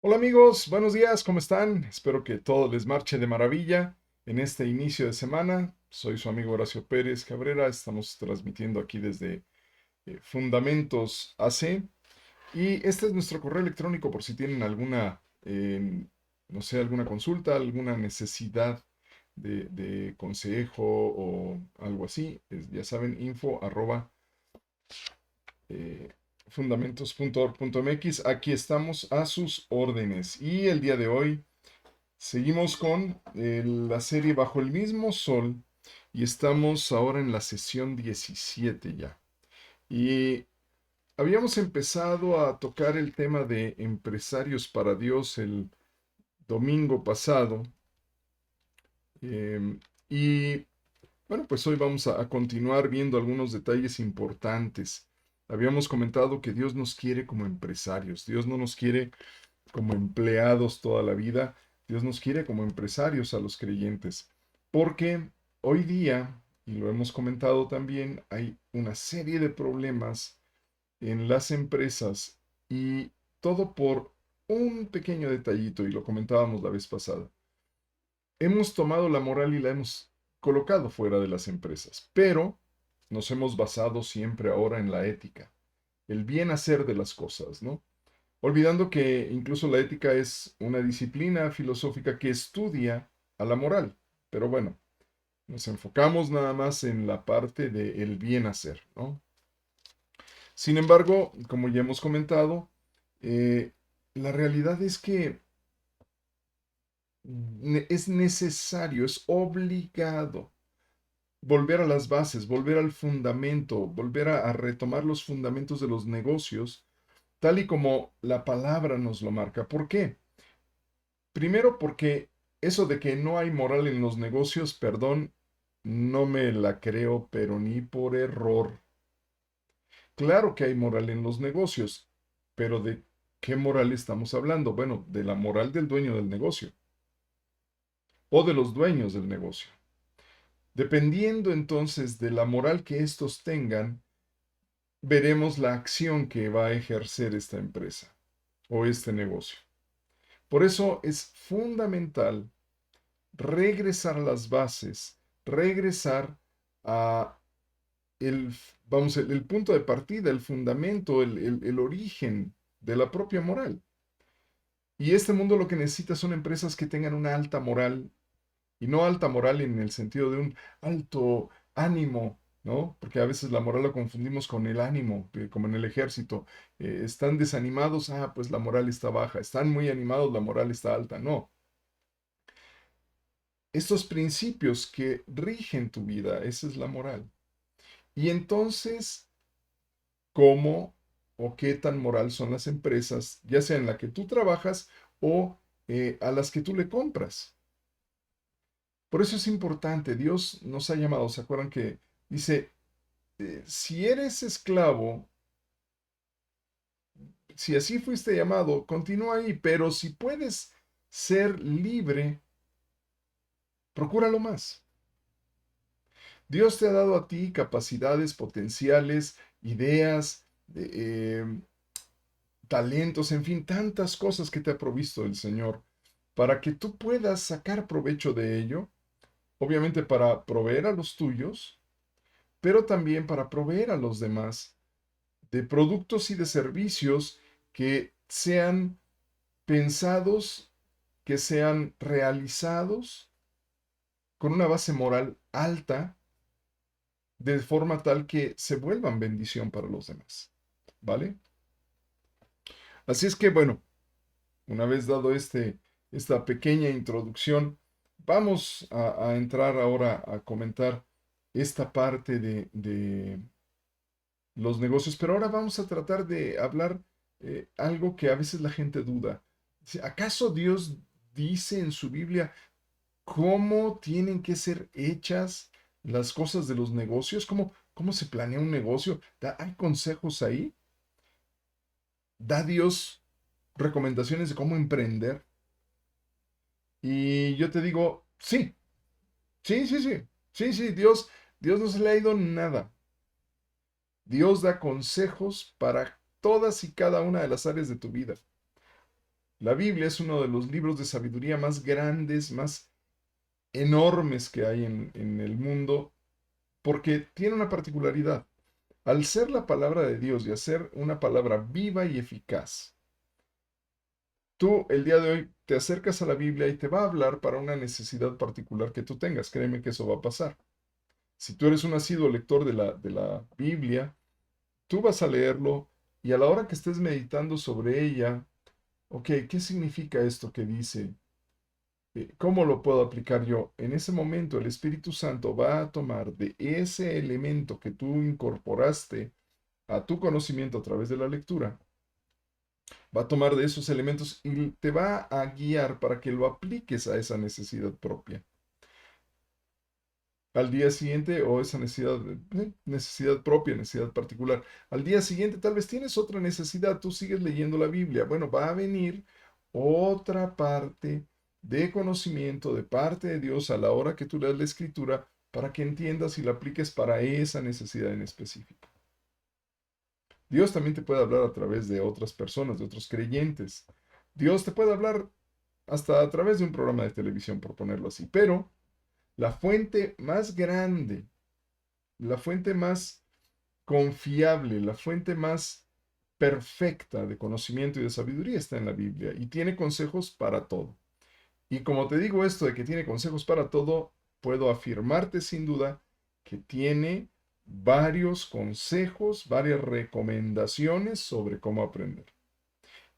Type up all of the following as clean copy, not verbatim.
Hola amigos, buenos días, ¿cómo están? Espero que todo les marche de maravilla en este inicio de semana. Soy su amigo Horacio Pérez Cabrera, estamos transmitiendo aquí desde Fundamentos AC y este es nuestro correo electrónico por si tienen alguna, no sé, alguna consulta, alguna necesidad de consejo o algo así. Ya saben, info arroba eh, fundamentos.org.mx. Aquí estamos a sus órdenes y el día de hoy seguimos con la serie Bajo el mismo sol y estamos ahora en la sesión 17 ya. Y habíamos empezado a tocar el tema de empresarios para Dios el domingo pasado. Y bueno, pues hoy vamos a continuar viendo algunos detalles importantes. Habíamos comentado que Dios nos quiere como empresarios. Dios no nos quiere como empleados toda la vida. Dios nos quiere como empresarios a los creyentes. Porque hoy día, y lo hemos comentado también, hay una serie de problemas en las empresas y todo por un pequeño detallito, y lo comentábamos la vez pasada. Hemos tomado la moral y la hemos colocado fuera de las empresas, pero nos hemos basado siempre ahora en la ética, el bien hacer de las cosas, ¿no? Olvidando que incluso la ética es una disciplina filosófica que estudia a la moral. Pero bueno, nos enfocamos nada más en la parte del bien hacer, ¿no? Sin embargo, como ya hemos comentado, eh, la realidad es que es necesario, es obligado volver a las bases, volver al fundamento, volver a retomar los fundamentos de los negocios, tal y como la palabra nos lo marca. ¿Por qué? Primero porque eso de que no hay moral en los negocios, perdón, no me la creo, pero ni por error. Claro que hay moral en los negocios, pero ¿de qué moral estamos hablando? Bueno, de la moral del dueño del negocio o de los dueños del negocio. Dependiendo entonces de la moral que estos tengan, veremos la acción que va a ejercer esta empresa o este negocio. Por eso es fundamental regresar a las bases, regresar a el, vamos, el punto de partida, el fundamento, el origen de la propia moral. Y este mundo lo que necesita son empresas que tengan una alta moral, y no alta moral en el sentido de un alto ánimo, ¿no? Porque a veces la moral lo confundimos con el ánimo, como en el ejército. Están desanimados, pues la moral está baja. Están muy animados, la moral está alta. No, estos principios que rigen tu vida, esa es la moral. Y entonces, ¿cómo o qué tan moral son las empresas, ya sea en la que tú trabajas o a las que tú le compras? Por eso es importante, Dios nos ha llamado, ¿se acuerdan que dice, si eres esclavo, si así fuiste llamado, continúa ahí, pero si puedes ser libre, procúralo más. Dios te ha dado a ti capacidades potenciales, ideas, talentos, en fin, tantas cosas que te ha provisto el Señor, para que tú puedas sacar provecho de ello, obviamente para proveer a los tuyos, pero también para proveer a los demás de productos y de servicios que sean pensados, que sean realizados con una base moral alta, de forma tal que se vuelvan bendición para los demás. ¿Vale? Así es que, bueno, una vez dado esta pequeña introducción, vamos a entrar ahora a comentar esta parte de los negocios, pero ahora vamos a tratar de hablar algo que a veces la gente duda. ¿Acaso Dios dice en su Biblia cómo tienen que ser hechas las cosas de los negocios? ¿Cómo se planea un negocio? ¿Hay consejos ahí? ¿Da Dios recomendaciones de cómo emprender? Y yo te digo, sí, sí, sí, sí, sí, sí, Dios no se le ha ido nada. Dios da consejos para todas y cada una de las áreas de tu vida. La Biblia es uno de los libros de sabiduría más grandes, más enormes que hay en el mundo, porque tiene una particularidad. Al ser la palabra de Dios y a ser una palabra viva y eficaz, tú el día de hoy te acercas a la Biblia y te va a hablar para una necesidad particular que tú tengas. Créeme que eso va a pasar. Si tú eres un asiduo lector de la Biblia, tú vas a leerlo y a la hora que estés meditando sobre ella, ok, ¿qué significa esto que dice? ¿Cómo lo puedo aplicar yo? En ese momento el Espíritu Santo va a tomar de ese elemento que tú incorporaste a tu conocimiento a través de la lectura, va a tomar de esos elementos y te va a guiar para que lo apliques a esa necesidad propia. Al día siguiente, o esa necesidad propia, necesidad particular. Al día siguiente tal vez tienes otra necesidad, tú sigues leyendo la Biblia. Bueno, va a venir otra parte de conocimiento de parte de Dios a la hora que tú leas la escritura para que entiendas y la apliques para esa necesidad en específico. Dios también te puede hablar a través de otras personas, de otros creyentes. Dios te puede hablar hasta a través de un programa de televisión, por ponerlo así. Pero la fuente más grande, la fuente más confiable, la fuente más perfecta de conocimiento y de sabiduría está en la Biblia y tiene consejos para todo. Y como te digo esto de que tiene consejos para todo, puedo afirmarte sin duda que tiene varios consejos, varias recomendaciones sobre cómo aprender.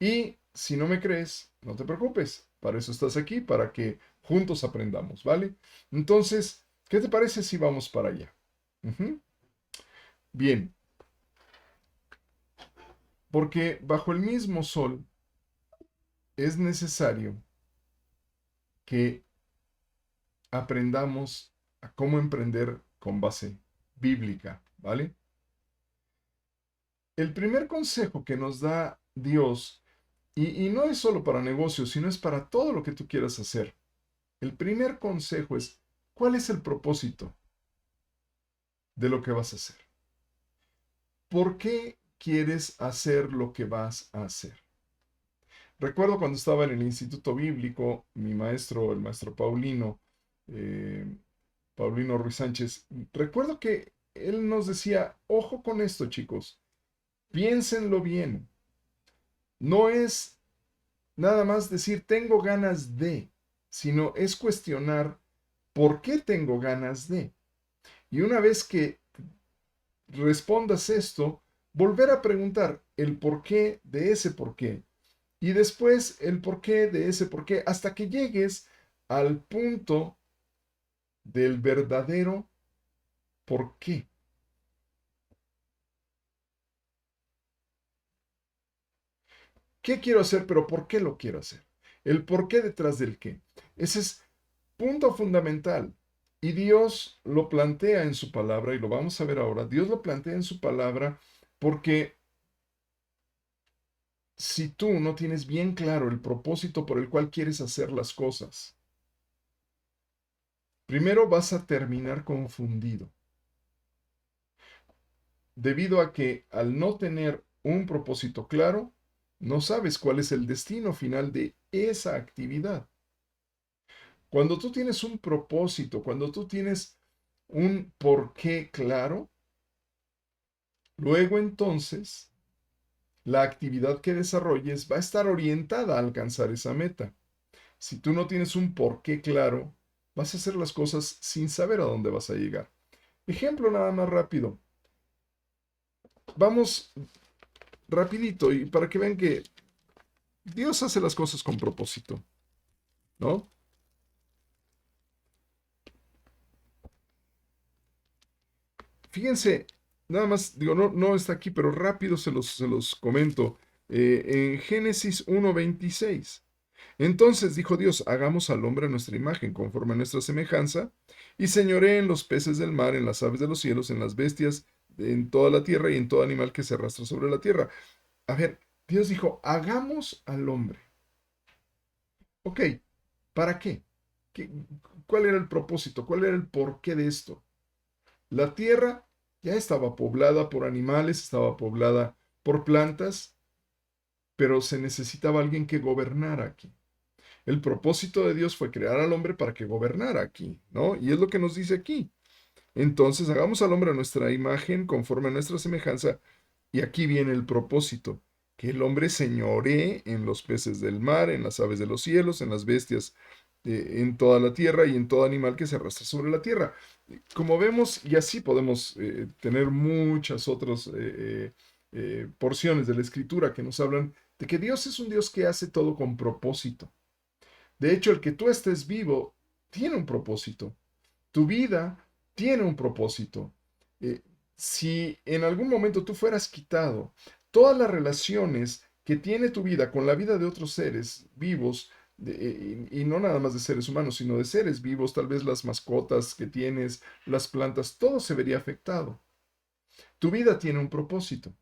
Y si no me crees, no te preocupes, para eso estás aquí, para que juntos aprendamos, ¿vale? Entonces, ¿qué te parece si vamos para allá? Ujú. Bien, porque bajo el mismo sol es necesario que aprendamos a cómo emprender con base bíblica, ¿vale? El primer consejo que nos da Dios, y no es solo para negocios, sino es para todo lo que tú quieras hacer. El primer consejo es, ¿cuál es el propósito de lo que vas a hacer? ¿Por qué quieres hacer lo que vas a hacer? Recuerdo cuando estaba en el Instituto Bíblico, mi maestro, el maestro Paulino, eh, Paulino Ruiz Sánchez, recuerdo que él nos decía, ojo con esto, chicos, piénsenlo bien. No es nada más decir tengo ganas de, sino es cuestionar por qué tengo ganas de. Y una vez que respondas esto, volver a preguntar el porqué de ese porqué. Y después el porqué de ese porqué, hasta que llegues al punto del verdadero porqué. ¿Qué quiero hacer, pero por qué lo quiero hacer? El porqué detrás del qué. Ese es punto fundamental. Y Dios lo plantea en su palabra, y lo vamos a ver ahora. Dios lo plantea en su palabra porque si tú no tienes bien claro el propósito por el cual quieres hacer las cosas, primero vas a terminar confundido, debido a que al no tener un propósito claro, no sabes cuál es el destino final de esa actividad. Cuando tú tienes un propósito, cuando tú tienes un porqué claro, luego entonces la actividad que desarrolles va a estar orientada a alcanzar esa meta. Si tú no tienes un porqué claro, vas a hacer las cosas sin saber a dónde vas a llegar. Ejemplo nada más rápido. Vamos rapidito y para que vean que Dios hace las cosas con propósito, ¿no? Fíjense, nada más, digo, no está aquí, pero rápido se los comento. En Génesis 1:26. Entonces dijo Dios, hagamos al hombre a nuestra imagen, conforme a nuestra semejanza, y señoree en los peces del mar, en las aves de los cielos, en las bestias, en toda la tierra y en todo animal que se arrastra sobre la tierra. A ver, Dios dijo, hagamos al hombre. Ok, ¿para qué? ¿Qué- ¿Cuál era el propósito? ¿Cuál era el porqué de esto? La tierra ya estaba poblada por animales, estaba poblada por plantas, pero se necesitaba alguien que gobernara aquí. El propósito de Dios fue crear al hombre para que gobernara aquí, ¿no? Y es lo que nos dice aquí. Entonces, hagamos al hombre a nuestra imagen, conforme a nuestra semejanza, y aquí viene el propósito, que el hombre señoree en los peces del mar, en las aves de los cielos, en las bestias, en toda la tierra y en todo animal que se arrastra sobre la tierra. Como vemos, y así podemos tener muchas otras porciones de la escritura que nos hablan de que Dios es un Dios que hace todo con propósito. De hecho, el que tú estés vivo tiene un propósito. Tu vida tiene un propósito. Eh, si en algún momento tú fueras quitado, todas las relaciones que tiene tu vida con la vida de otros seres vivos, y no nada más de seres humanos, sino de seres vivos, tal vez las mascotas que tienes, las plantas, todo se vería afectado. Tu vida tiene un propósito.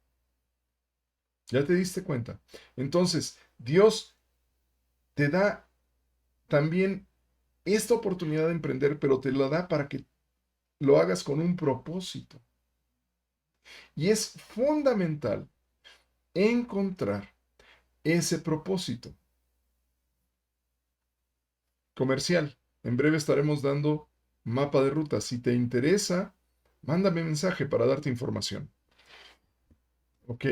¿Ya te diste cuenta? Entonces, Dios te da también esta oportunidad de emprender, pero te la da para que lo hagas con un propósito. Y es fundamental encontrar ese propósito. Comercial. En breve estaremos dando mapa de ruta. Si te interesa, mándame mensaje para darte información. Ok.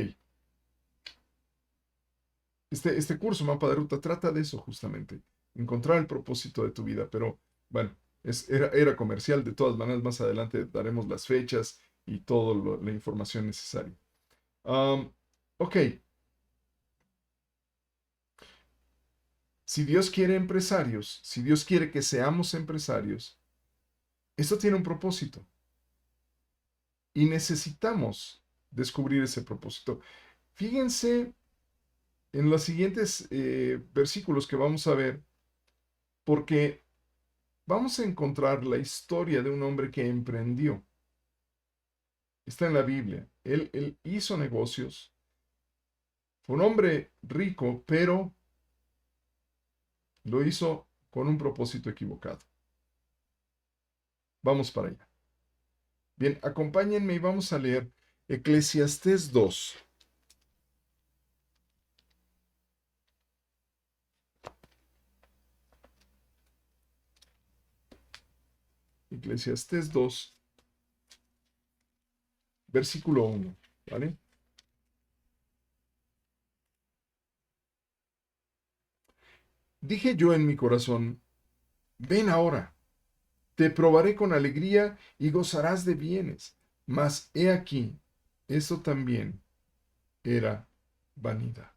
Este curso, mapa de ruta, trata de eso justamente. Encontrar el propósito de tu vida. Pero bueno, era comercial. De todas maneras, más adelante daremos las fechas y toda la información necesaria. Ok. Si Dios quiere empresarios, si Dios quiere que seamos empresarios, esto tiene un propósito y necesitamos descubrir ese propósito. Fíjense en los siguientes versículos que vamos a ver, porque vamos a encontrar la historia de un hombre que emprendió. Está en la Biblia. Él hizo negocios. Fue un hombre rico, pero lo hizo con un propósito equivocado. Vamos para allá. Bien, acompáñenme y vamos a leer Eclesiastés 2. Eclesiastés 2, versículo 1, ¿vale? Dije yo en mi corazón, ven ahora, te probaré con alegría y gozarás de bienes. Mas he aquí, esto también era vanidad.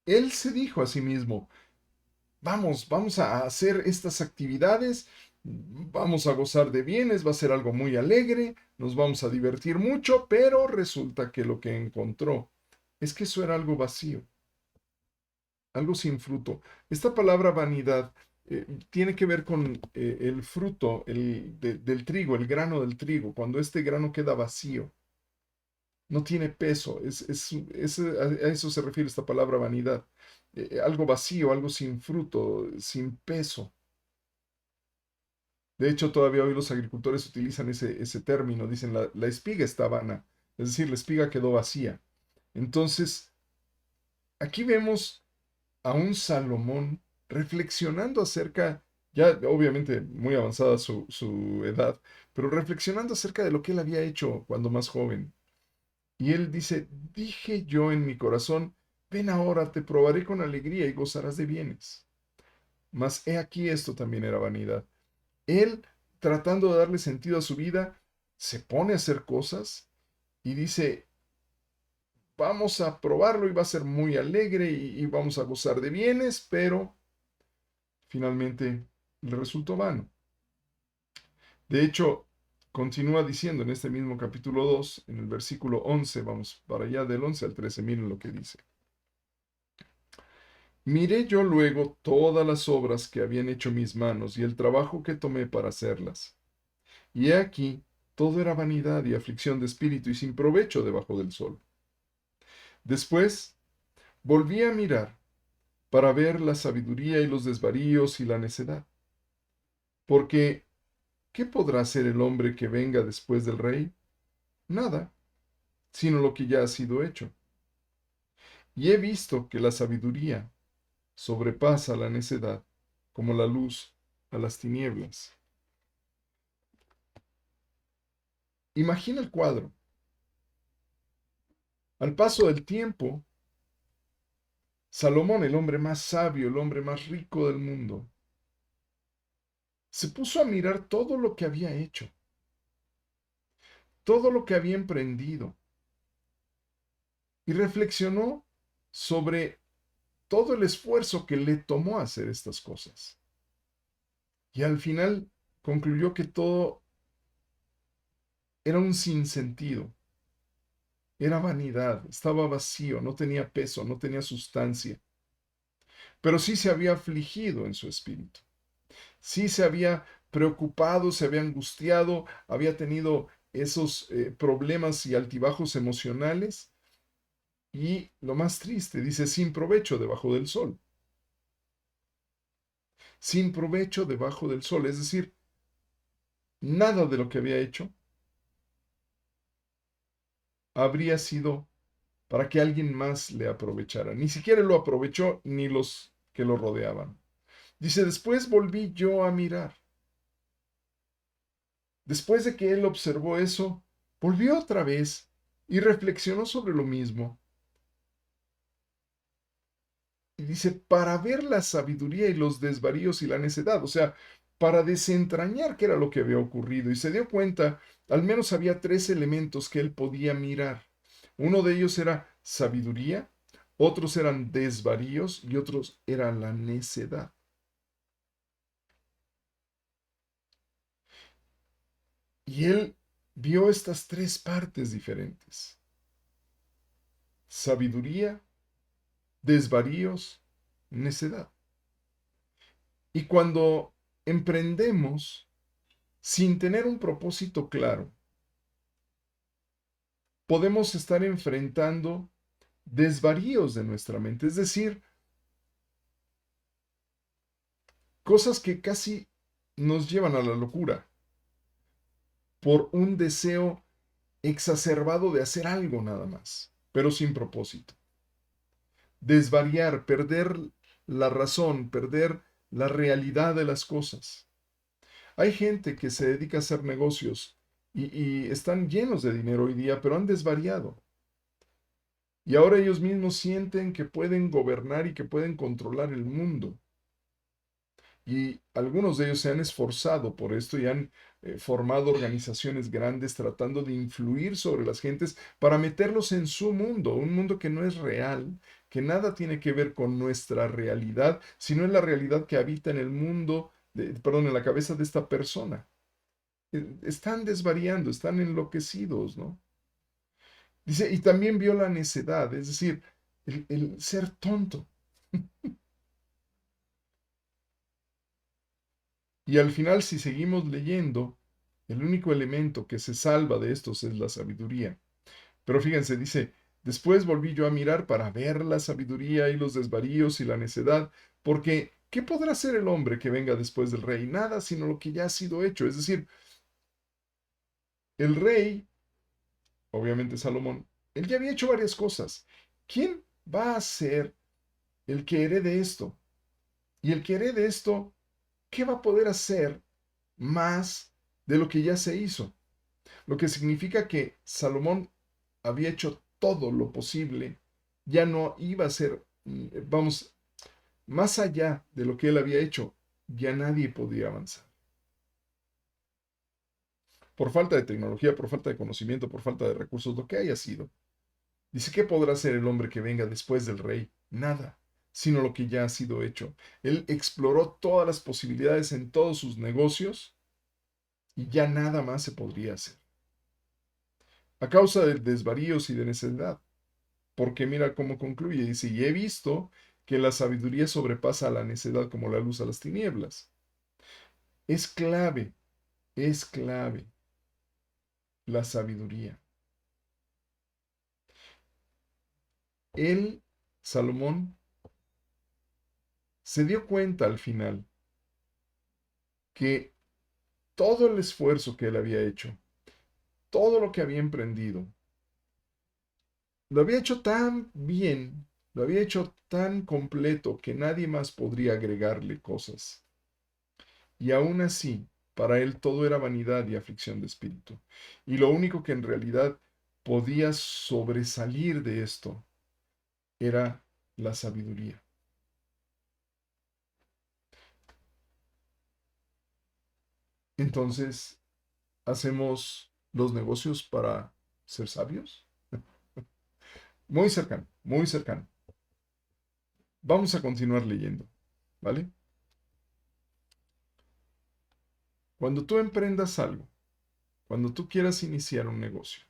Él se dijo a sí mismo, vamos a hacer estas actividades, vamos a gozar de bienes, va a ser algo muy alegre, nos vamos a divertir mucho, pero resulta que lo que encontró es que eso era algo vacío, algo sin fruto. Esta palabra vanidad tiene que ver con el fruto del trigo, el grano del trigo, cuando este grano queda vacío, no tiene peso, a eso se refiere esta palabra vanidad. Algo vacío, algo sin fruto, sin peso. De hecho, todavía hoy los agricultores utilizan ese término, dicen la espiga está vana, es decir, la espiga quedó vacía. Entonces, aquí vemos a un Salomón reflexionando acerca, ya obviamente muy avanzada su edad, pero reflexionando acerca de lo que él había hecho cuando más joven. Y él dice, dije yo en mi corazón, ven ahora, te probaré con alegría y gozarás de bienes. Mas he aquí esto también era vanidad. Él, tratando de darle sentido a su vida, se pone a hacer cosas y dice, vamos a probarlo y va a ser muy alegre y vamos a gozar de bienes, pero finalmente le resultó vano. De hecho, continúa diciendo en este mismo capítulo 2, en el versículo 11, vamos para allá del 11 al 13, miren lo que dice. Miré yo luego todas las obras que habían hecho mis manos y el trabajo que tomé para hacerlas. Y he aquí, todo era vanidad y aflicción de espíritu y sin provecho debajo del sol. Después, volví a mirar para ver la sabiduría y los desvaríos y la necedad. Porque, ¿qué podrá hacer el hombre que venga después del rey? Nada, sino lo que ya ha sido hecho. Y he visto que la sabiduría sobrepasa la necedad, como la luz a las tinieblas. Imagina el cuadro. Al paso del tiempo, Salomón, el hombre más sabio, el hombre más rico del mundo, se puso a mirar todo lo que había hecho, todo lo que había emprendido, y reflexionó sobre todo el esfuerzo que le tomó hacer estas cosas. Y al final concluyó que todo era un sinsentido, era vanidad, estaba vacío, no tenía peso, no tenía sustancia. Pero sí se había afligido en su espíritu, sí se había preocupado, se había angustiado, había tenido esos problemas y altibajos emocionales. Y lo más triste, dice, sin provecho debajo del sol. Sin provecho debajo del sol. Es decir, nada de lo que había hecho habría sido para que alguien más le aprovechara. Ni siquiera lo aprovechó ni los que lo rodeaban. Dice, después volví yo a mirar. Después de que él observó eso, volvió otra vez y reflexionó sobre lo mismo. Y dice, para ver la sabiduría y los desvaríos y la necedad, o sea, para desentrañar qué era lo que había ocurrido. Y se dio cuenta, al menos había tres elementos que él podía mirar. Uno de ellos era sabiduría, otros eran desvaríos y otros era la necedad. Y él vio estas tres partes diferentes. Sabiduría, desvaríos, necedad. Y cuando emprendemos sin tener un propósito claro, podemos estar enfrentando desvaríos de nuestra mente, es decir, cosas que casi nos llevan a la locura por un deseo exacerbado de hacer algo nada más, pero sin propósito. Desvariar, perder la razón, perder la realidad de las cosas. Hay gente que se dedica a hacer negocios y están llenos de dinero hoy día, pero han desvariado. Y ahora ellos mismos sienten que pueden gobernar y que pueden controlar el mundo. Y algunos de ellos se han esforzado por esto y han formado organizaciones grandes tratando de influir sobre las gentes para meterlos en su mundo, un mundo que no es real, que nada tiene que ver con nuestra realidad, sino es la realidad que habita en el mundo, perdón, en la cabeza de esta persona. Están desvariando, están enloquecidos, ¿no? Dice, y también vio la necedad, es decir, el ser tonto. Y al final, si seguimos leyendo, el único elemento que se salva de estos es la sabiduría. Pero fíjense, dice, después volví yo a mirar para ver la sabiduría y los desvaríos y la necedad, porque ¿qué podrá hacer el hombre que venga después del rey? Nada, sino lo que ya ha sido hecho. Es decir, el rey, obviamente Salomón, él ya había hecho varias cosas. ¿Quién va a ser el que herede esto? Y el que herede esto, ¿qué va a poder hacer más de lo que ya se hizo? Lo que significa que Salomón había hecho todo lo posible, ya no iba a ser, vamos, más allá de lo que él había hecho, ya nadie podía avanzar. Por falta de tecnología, por falta de conocimiento, por falta de recursos, lo que haya sido. Dice, ¿qué podrá hacer el hombre que venga después del rey? Nada, sino lo que ya ha sido hecho. Él exploró todas las posibilidades en todos sus negocios y ya nada más se podría hacer. A causa de desvaríos y de necedad. Porque mira cómo concluye. Dice, y he visto que la sabiduría sobrepasa a la necedad como la luz a las tinieblas. Es clave la sabiduría. Él, Salomón, se dio cuenta al final que todo el esfuerzo que él había hecho, todo lo que había emprendido, Lo había hecho tan bien, lo había hecho tan completo que nadie más podría agregarle cosas. Y aún así, para él todo era vanidad y aflicción de espíritu. Y lo único que en realidad podía sobresalir de esto era la sabiduría. Entonces, ¿hacemos los negocios para ser sabios? Muy cercano, muy cercano. Vamos a continuar leyendo, ¿vale? Cuando tú emprendas algo, cuando tú quieras iniciar un negocio,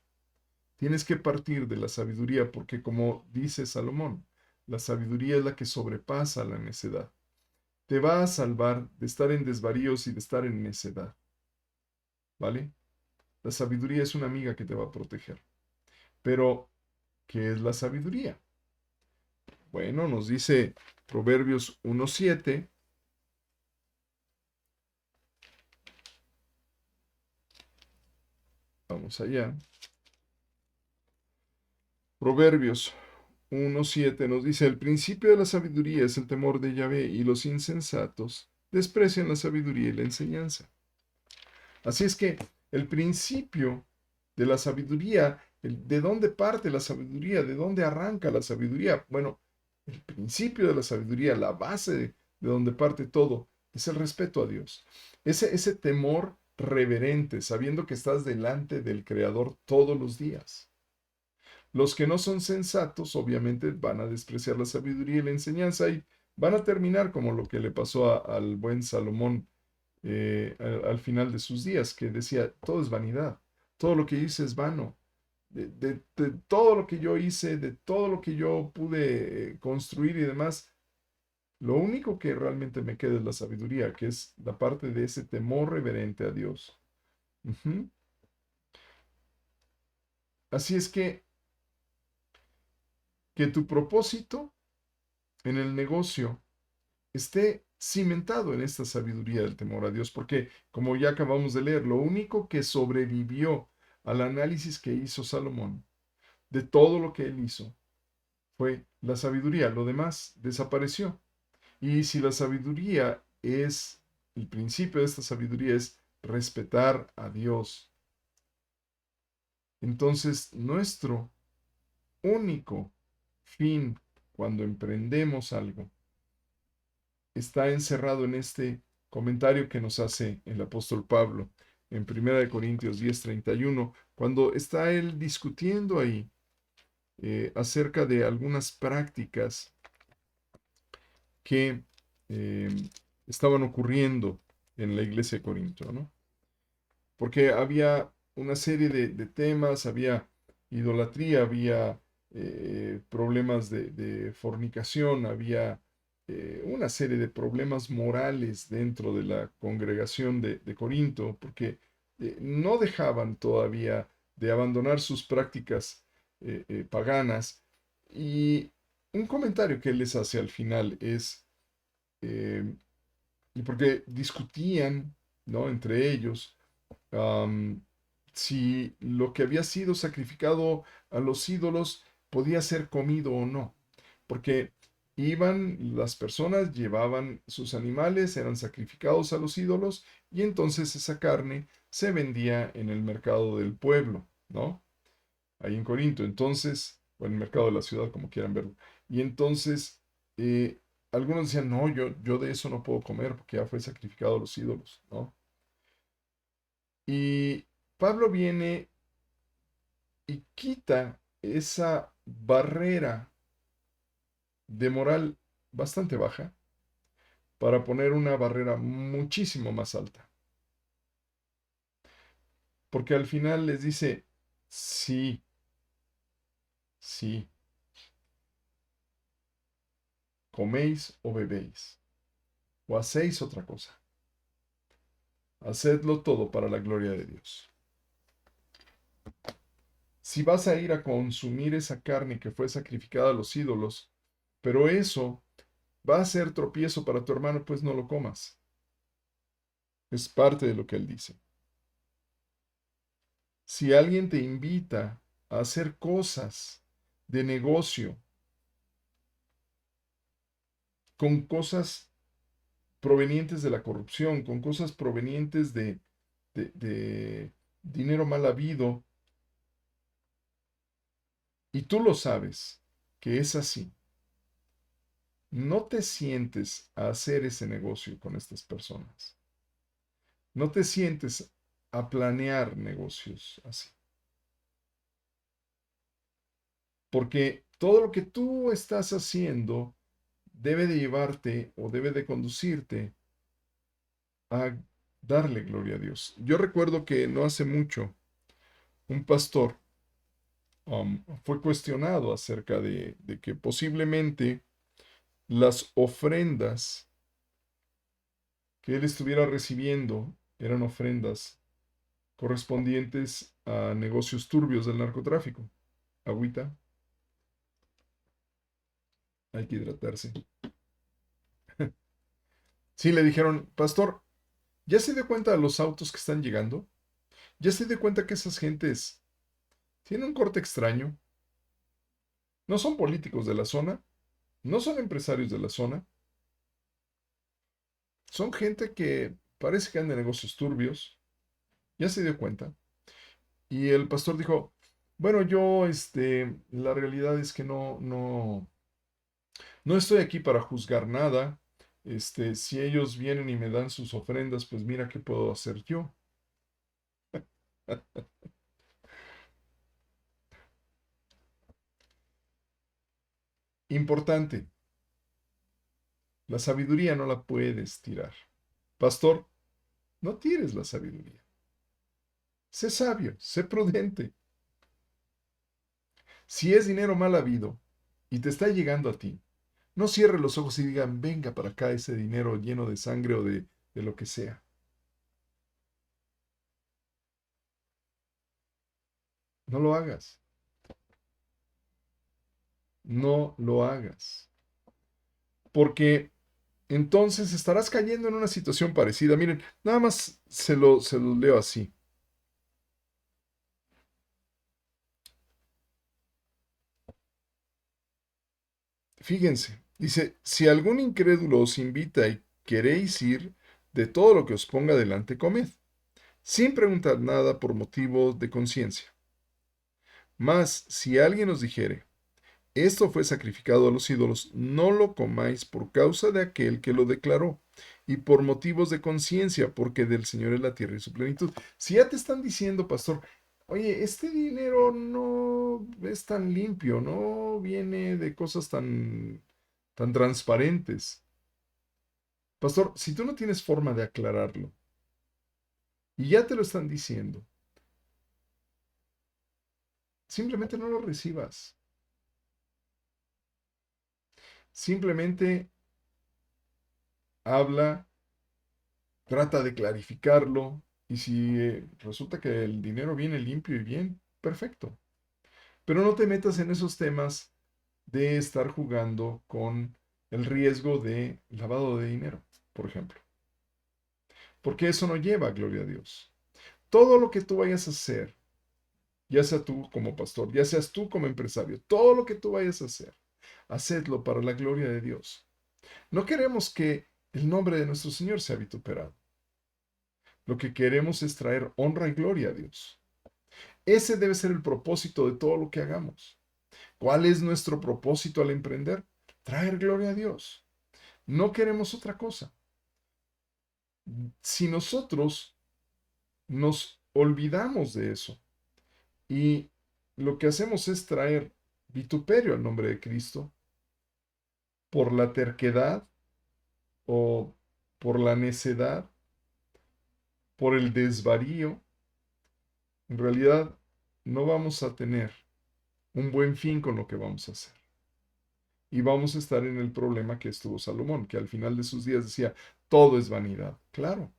tienes que partir de la sabiduría porque como dice Salomón, la sabiduría es la que sobrepasa la necedad. Te va a salvar de estar en desvaríos y de estar en necedad, ¿vale? La sabiduría es una amiga que te va a proteger. Pero, ¿qué es la sabiduría? Bueno, nos dice Proverbios 1:7. Vamos allá. Proverbios 1:7 nos dice, el principio de la sabiduría es el temor de Yahvé y los insensatos desprecian la sabiduría y la enseñanza. Así es que el principio de la sabiduría, ¿de dónde parte la sabiduría? ¿De dónde arranca la sabiduría? Bueno, el principio de la sabiduría, la base de donde parte todo, es el respeto a Dios. Ese temor reverente, sabiendo que estás delante del Creador todos los días. Los que no son sensatos, obviamente, van a despreciar la sabiduría y la enseñanza y van a terminar como lo que le pasó al buen Salomón al final de sus días, que decía, todo es vanidad, todo lo que hice es vano, de todo lo que yo hice, de todo lo que yo pude construir y demás, lo único que realmente me queda es la sabiduría, que es la parte de ese temor reverente a Dios. Ujú. Así es que tu propósito en el negocio esté cimentado en esta sabiduría del temor a Dios, porque como ya acabamos de leer, lo único que sobrevivió al análisis que hizo Salomón de todo lo que él hizo fue la sabiduría, lo demás desapareció. Y si la sabiduría es, el principio de esta sabiduría es respetar a Dios, entonces nuestro único fin cuando emprendemos algo está encerrado en este comentario que nos hace el apóstol Pablo en 1 Corintios 10:31, cuando está él discutiendo ahí acerca de algunas prácticas que eh, estaban ocurriendo en la iglesia de Corinto, ¿no? Porque había una serie de temas, había idolatría, había problemas de fornicación, había una serie de problemas morales dentro de la congregación de Corinto, porque no dejaban todavía de abandonar sus prácticas paganas. Y un comentario que él les hace al final es, eh, y porque discutían, ¿no? Entre ellos, am, si lo que había sido sacrificado a los ídolos podía ser comido o no. Porque iban las personas, llevaban sus animales, eran sacrificados a los ídolos y entonces esa carne se vendía en el mercado del pueblo, ¿no? Ahí en Corinto. Entonces, o en el mercado de la ciudad, como quieran verlo. Y entonces, algunos decían, no, yo de eso no puedo comer porque ya fue sacrificado a los ídolos, ¿no? Y Pablo viene y quita esa barrera de moral bastante baja para poner una barrera muchísimo más alta. Porque al final les dice, sí, sí, coméis o bebéis, o hacéis otra cosa. Hacedlo todo para la gloria de Dios. Si vas a ir a consumir esa carne que fue sacrificada a los ídolos, pero eso va a ser tropiezo para tu hermano, pues no lo comas. Es parte de lo que él dice. Si alguien te invita a hacer cosas de negocio con cosas provenientes de la corrupción, con cosas provenientes de dinero mal habido, y tú lo sabes que es así, no te sientes a hacer ese negocio con estas personas. No te sientes a planear negocios así. Porque todo lo que tú estás haciendo debe de llevarte o debe de conducirte a darle gloria a Dios. Yo recuerdo que no hace mucho un pastor fue cuestionado acerca de que posiblemente las ofrendas que él estuviera recibiendo eran ofrendas correspondientes a negocios turbios del narcotráfico. Agüita, hay que hidratarse. Sí, le dijeron, pastor, ¿ya se dio cuenta de los autos que están llegando? ¿Ya se dio cuenta que esas gentes tienen un corte extraño? No son políticos de la zona, no son empresarios de la zona, son gente que parece que anda en negocios turbios. ¿Ya se dio cuenta? Y el pastor dijo, bueno, yo, la realidad es que no estoy aquí para juzgar nada. Si ellos vienen y me dan sus ofrendas, pues mira qué puedo hacer yo. Importante, la sabiduría no la puedes tirar. Pastor, no tires la sabiduría. Sé sabio, sé prudente. Si es dinero mal habido y te está llegando a ti, no cierre los ojos y digan, venga para acá ese dinero lleno de sangre o de lo que sea. No lo hagas. No lo hagas. Porque entonces estarás cayendo en una situación parecida. Miren, nada más se lo leo así. Fíjense, dice, si algún incrédulo os invita y queréis ir, de todo lo que os ponga delante comed, sin preguntar nada por motivo de conciencia. Mas si alguien os dijere, esto fue sacrificado a los ídolos, no lo comáis por causa de aquel que lo declaró, y por motivos de conciencia, porque del Señor es la tierra y su plenitud. Si ya te están diciendo, pastor, oye, este dinero no es tan limpio, no viene de cosas tan transparentes. Pastor, si tú no tienes forma de aclararlo y ya te lo están diciendo, simplemente no lo recibas. Simplemente habla, trata de clarificarlo y si resulta que el dinero viene limpio y bien, perfecto. Pero no te metas en esos temas de estar jugando con el riesgo de lavado de dinero, por ejemplo. Porque eso no lleva a gloria a Dios. Todo lo que tú vayas a hacer, ya sea tú como pastor, ya seas tú como empresario, todo lo que tú vayas a hacer, hacedlo para la gloria de Dios. No queremos que el nombre de nuestro Señor sea vituperado. Lo que queremos es traer honra y gloria a Dios. Ese debe ser el propósito de todo lo que hagamos. ¿Cuál es nuestro propósito al emprender? Traer gloria a Dios. No queremos otra cosa. Si nosotros nos olvidamos de eso y lo que hacemos es traer vituperio al nombre de Cristo por la terquedad o por la necedad, por el desvarío, en realidad no vamos a tener un buen fin con lo que vamos a hacer. Y vamos a estar en el problema que estuvo Salomón, que al final de sus días decía, todo es vanidad. Claro,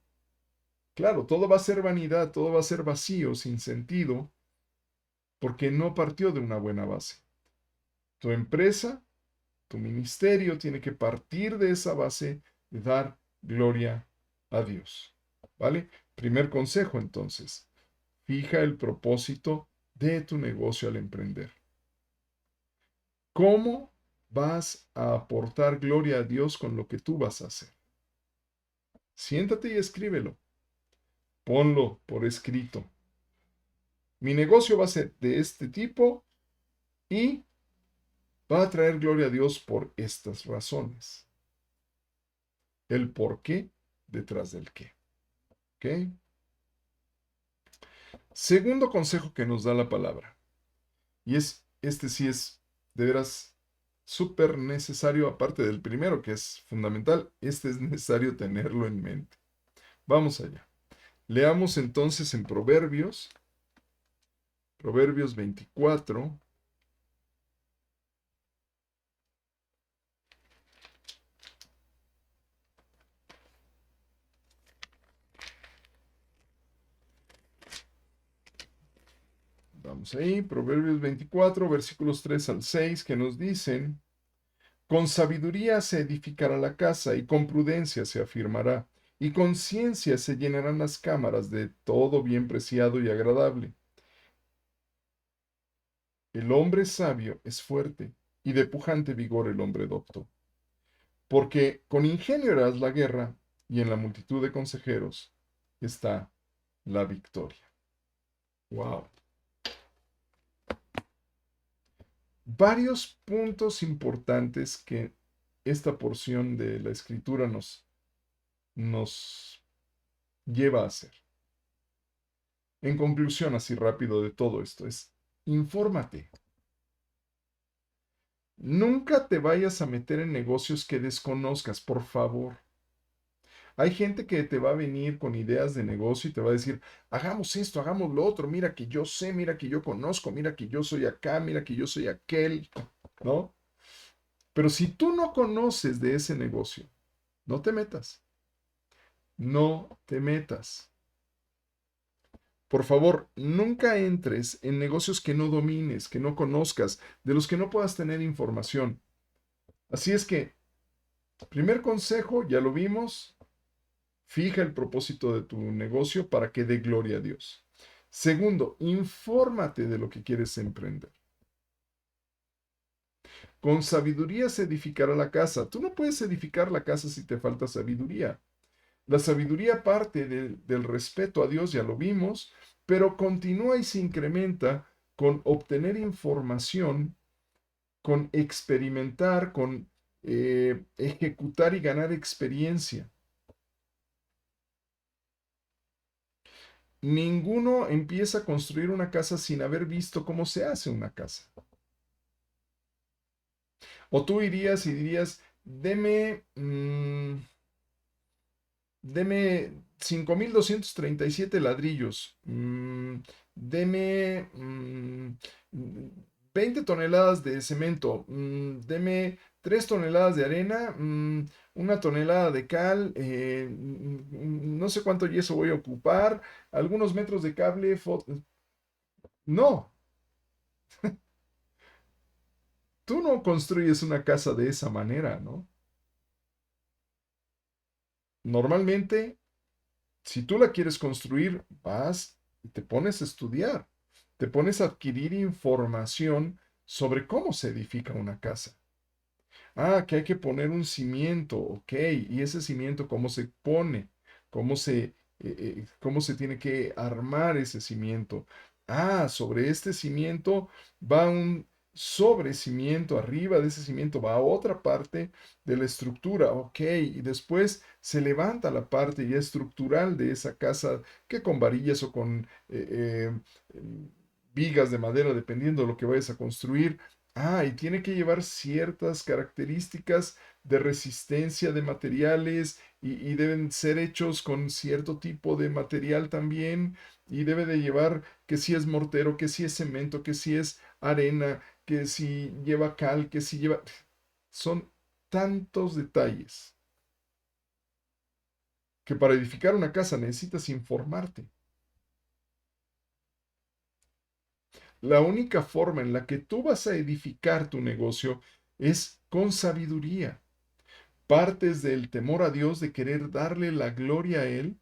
claro, todo va a ser vanidad, todo va a ser vacío, sin sentido, porque no partió de una buena base. Tu empresa, tu ministerio tiene que partir de esa base de dar gloria a Dios. ¿Vale? Primer consejo entonces, fija el propósito de tu negocio al emprender. ¿Cómo vas a aportar gloria a Dios con lo que tú vas a hacer? Siéntate y escríbelo. Ponlo por escrito. Mi negocio va a ser de este tipo y va a traer gloria a Dios por estas razones. El por qué detrás del qué. ¿Ok? Segundo consejo que nos da la palabra. Y este sí es de veras súper necesario, aparte del primero que es fundamental, este es necesario tenerlo en mente. Vamos allá. Leamos entonces en Proverbios 24. Vamos ahí, Proverbios 24, versículos 3 al 6, que nos dicen, con sabiduría se edificará la casa y con prudencia se afirmará, y con ciencia se llenarán las cámaras de todo bien preciado y agradable. El hombre sabio es fuerte, y de pujante vigor el hombre docto. Porque con ingenio harás la guerra, y en la multitud de consejeros está la victoria. Wow. Varios puntos importantes que esta porción de la escritura nos lleva a hacer. En conclusión, así rápido de todo esto, es infórmate. Nunca te vayas a meter en negocios que desconozcas, por favor. Hay gente que te va a venir con ideas de negocio y te va a decir, hagamos esto, hagamos lo otro, mira que yo sé, mira que yo conozco, mira que yo soy acá, mira que yo soy aquel, ¿no? Pero si tú no conoces de ese negocio, no te metas, no te metas. Por favor, nunca entres en negocios que no domines, que no conozcas, de los que no puedas tener información. Así es que, primer consejo, ya lo vimos, fija el propósito de tu negocio para que dé gloria a Dios. Segundo, infórmate de lo que quieres emprender. Con sabiduría se edificará la casa. Tú no puedes edificar la casa si te falta sabiduría. La sabiduría parte del respeto a Dios, ya lo vimos, pero continúa y se incrementa con obtener información, con experimentar, con ejecutar y ganar experiencia. Ninguno empieza a construir una casa sin haber visto cómo se hace una casa. O tú irías y dirías, deme 5,237 ladrillos. Deme 20 toneladas de cemento. Deme 3 toneladas de arena. 1 tonelada de cal. No sé cuánto yeso voy a ocupar. Algunos metros de cable. No, tú no construyes una casa de esa manera, ¿no? Normalmente, si tú la quieres construir, vas y te pones a estudiar, te pones a adquirir información sobre cómo se edifica una casa. Ah, que hay que poner un cimiento, ok, y ese cimiento cómo se pone, cómo se tiene que armar ese cimiento. Ah, sobre este cimiento va un sobrecimiento, arriba de ese cimiento va otra parte de la estructura, ok, y después se levanta la parte ya estructural de esa casa, que con varillas o con vigas de madera, dependiendo de lo que vayas a construir. Ah, y tiene que llevar ciertas características de resistencia de materiales y deben ser hechos con cierto tipo de material también. Y debe de llevar que si es mortero, que si es cemento, que si es arena, que si lleva cal, que si lleva... Son tantos detalles que para edificar una casa necesitas informarte. La única forma en la que tú vas a edificar tu negocio es con sabiduría. Partes del temor a Dios, de querer darle la gloria a Él,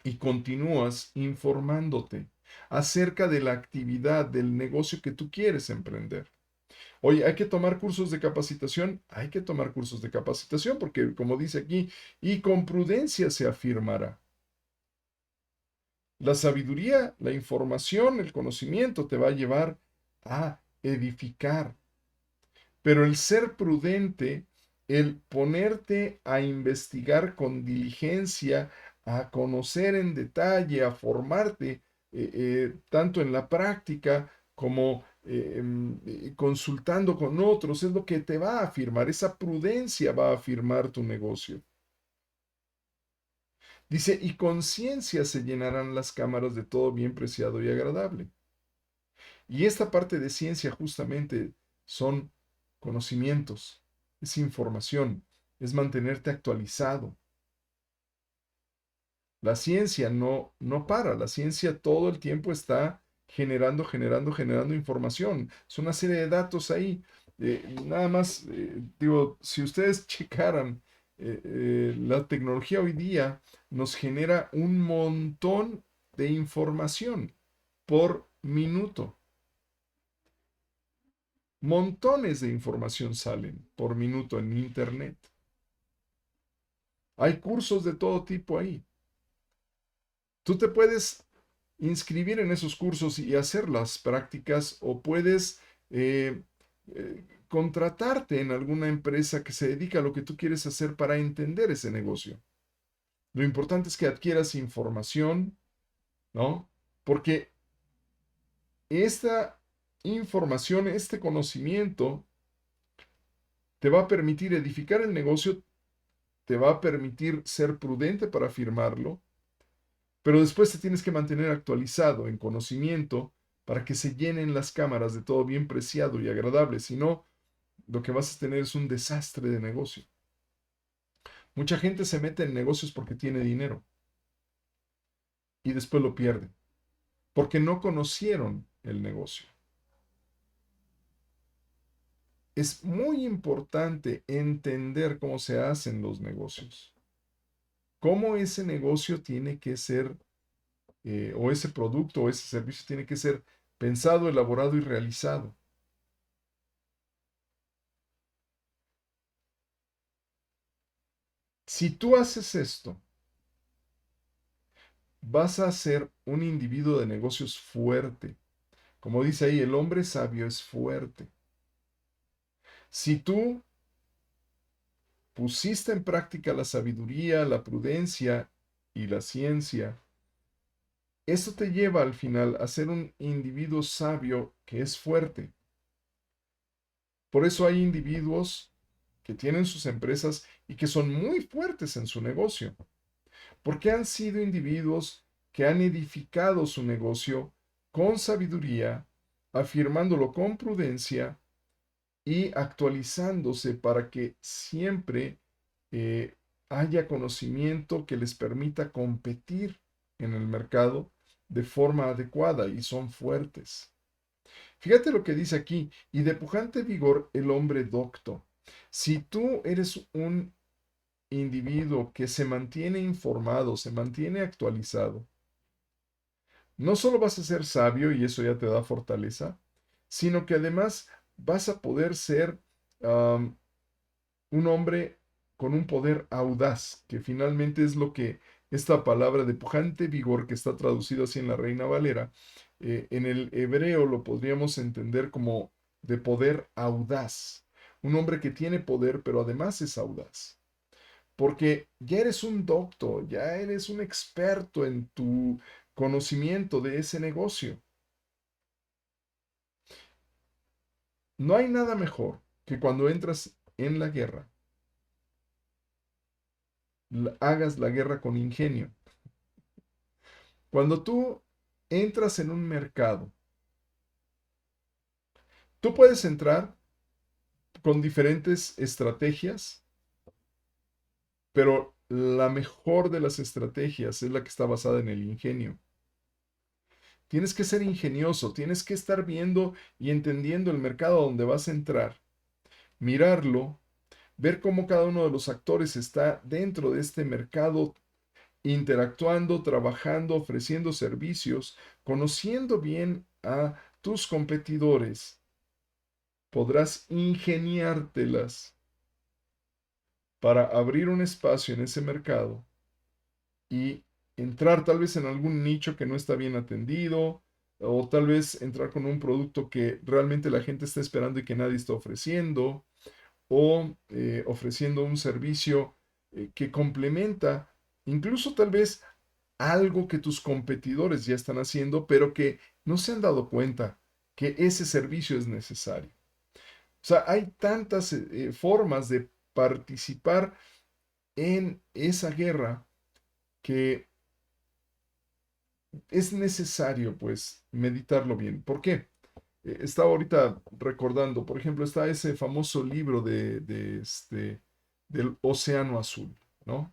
y continúas informándote acerca de la actividad, del negocio que tú quieres emprender. Oye, hay que tomar cursos de capacitación, hay que tomar cursos de capacitación porque, como dice aquí, y con prudencia se afirmará. La sabiduría, la información, el conocimiento te va a llevar a edificar, pero el ser prudente, el ponerte a investigar con diligencia, a conocer en detalle, a formarte, tanto en la práctica como consultando con otros, es lo que te va a afirmar, esa prudencia va a afirmar tu negocio. Dice, y con ciencia se llenarán las cámaras de todo bien preciado y agradable. Y esta parte de ciencia justamente son conocimientos, es información, es mantenerte actualizado. La ciencia no para, la ciencia todo el tiempo está generando información. Es una serie de datos ahí. Nada más, digo, si ustedes checaran, la tecnología hoy día nos genera un montón de información por minuto. Montones de información salen por minuto en Internet. Hay cursos de todo tipo ahí. Tú te puedes inscribir en esos cursos y hacer las prácticas o puedes contratarte en alguna empresa que se dedica a lo que tú quieres hacer para entender ese negocio. Lo importante es que adquieras información, ¿no? Porque esta información, este conocimiento, te va a permitir edificar el negocio, te va a permitir ser prudente para firmarlo, pero después te tienes que mantener actualizado en conocimiento para que se llenen las cámaras de todo bien preciado y agradable. Si no, lo que vas a tener es un desastre de negocio. Mucha gente se mete en negocios porque tiene dinero y después lo pierde, porque no conocieron el negocio. Es muy importante entender cómo se hacen los negocios, cómo ese negocio tiene que ser, o ese producto o ese servicio tiene que ser pensado, elaborado y realizado. Si tú haces esto, vas a ser un individuo de negocios fuerte. Como dice ahí, el hombre sabio es fuerte. Si tú pusiste en práctica la sabiduría, la prudencia y la ciencia, eso te lleva al final a ser un individuo sabio que es fuerte. Por eso hay individuos que tienen sus empresas y que son muy fuertes en su negocio, porque han sido individuos que han edificado su negocio con sabiduría, afirmándolo con prudencia y actualizándose para que siempre eh, haya conocimiento que les permita competir en el mercado de forma adecuada y son fuertes. Fíjate lo que dice aquí, y de pujante vigor el hombre docto. Si tú eres un individuo que se mantiene informado, se mantiene actualizado, no solo vas a ser sabio y eso ya te da fortaleza, sino que además vas a poder ser un hombre con un poder audaz, que finalmente es lo que esta palabra de pujante vigor, que está traducido así en la Reina Valera, en el hebreo lo podríamos entender como de poder audaz. Un hombre que tiene poder, pero además es audaz. Porque ya eres un doctor, ya eres un experto en tu conocimiento de ese negocio. No hay nada mejor que cuando entras en la guerra, hagas la guerra con ingenio. Cuando tú entras en un mercado, tú puedes entrar con diferentes estrategias, pero la mejor de las estrategias es la que está basada en el ingenio. Tienes que ser ingenioso, tienes que estar viendo y entendiendo el mercado donde vas a entrar, mirarlo, ver cómo cada uno de los actores está dentro de este mercado, interactuando, trabajando, ofreciendo servicios, conociendo bien a tus competidores, podrás ingeniártelas para abrir un espacio en ese mercado y entrar tal vez en algún nicho que no está bien atendido, o tal vez entrar con un producto que realmente la gente está esperando y que nadie está ofreciendo, o ofreciendo un servicio que complementa incluso tal vez algo que tus competidores ya están haciendo, pero que no se han dado cuenta que ese servicio es necesario. O sea, hay tantas formas de participar en esa guerra que es necesario, pues, meditarlo bien. ¿Por qué? Estaba ahorita recordando, por ejemplo, está ese famoso libro del Océano Azul, ¿no?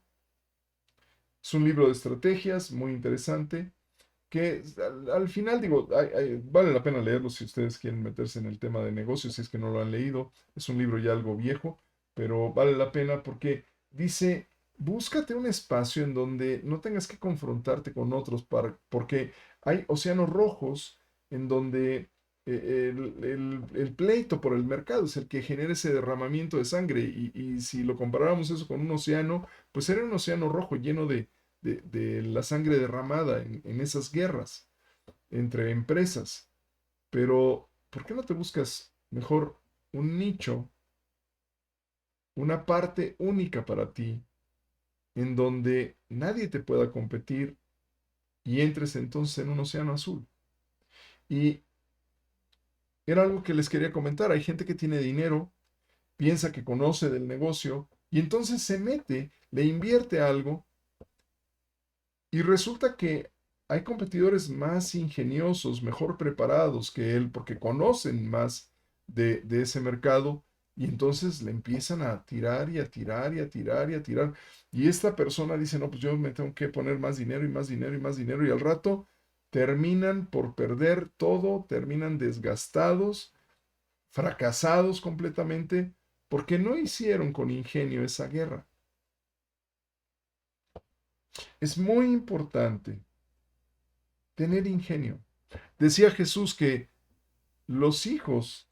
Es un libro de estrategias muy interesante que al final digo, vale la pena leerlo si ustedes quieren meterse en el tema de negocios, si es que no lo han leído. Es un libro ya algo viejo, pero vale la pena porque dice, búscate un espacio en donde no tengas que confrontarte con otros, porque hay océanos rojos en donde el pleito por el mercado es el que genera ese derramamiento de sangre. Y si lo comparáramos eso con un océano, pues era un océano rojo lleno de la sangre derramada en esas guerras entre empresas. Pero, ¿por qué no te buscas mejor un nicho, una parte única para ti, en donde nadie te pueda competir y entres entonces en un océano azul? Y era algo que les quería comentar. Hay gente que tiene dinero, piensa que conoce del negocio y entonces se mete, le invierte algo. Y resulta que hay competidores más ingeniosos, mejor preparados que él, porque conocen más de ese mercado, y entonces le empiezan a tirar y a tirar y a tirar y a tirar. Y esta persona dice, no, pues yo me tengo que poner más dinero y más dinero y más dinero, y al rato terminan por perder todo, terminan desgastados, fracasados completamente, porque no hicieron con ingenio esa guerra. Es muy importante tener ingenio. Decía Jesús que los hijos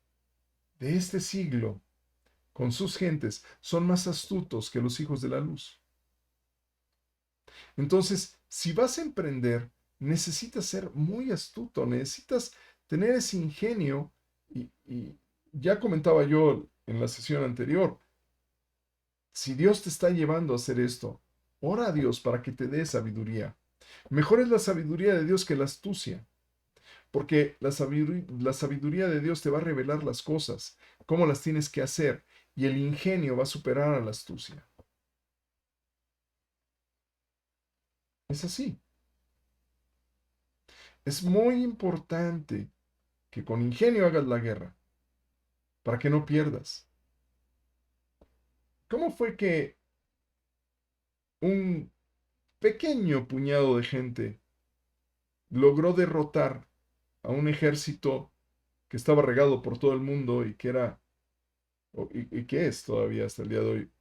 de este siglo, con sus gentes, son más astutos que los hijos de la luz. Entonces, si vas a emprender, necesitas ser muy astuto, necesitas tener ese ingenio. Y ya comentaba yo en la sesión anterior, si Dios te está llevando a hacer esto, ora a Dios para que te dé sabiduría. Mejor es la sabiduría de Dios que la astucia. Porque la sabiduría de Dios te va a revelar las cosas, cómo las tienes que hacer, y el ingenio va a superar a la astucia. Es así. Es muy importante que con ingenio hagas la guerra, para que no pierdas. ¿Cómo fue que un pequeño puñado de gente logró derrotar a un ejército que estaba regado por todo el mundo y que era, y que es todavía hasta el día de hoy,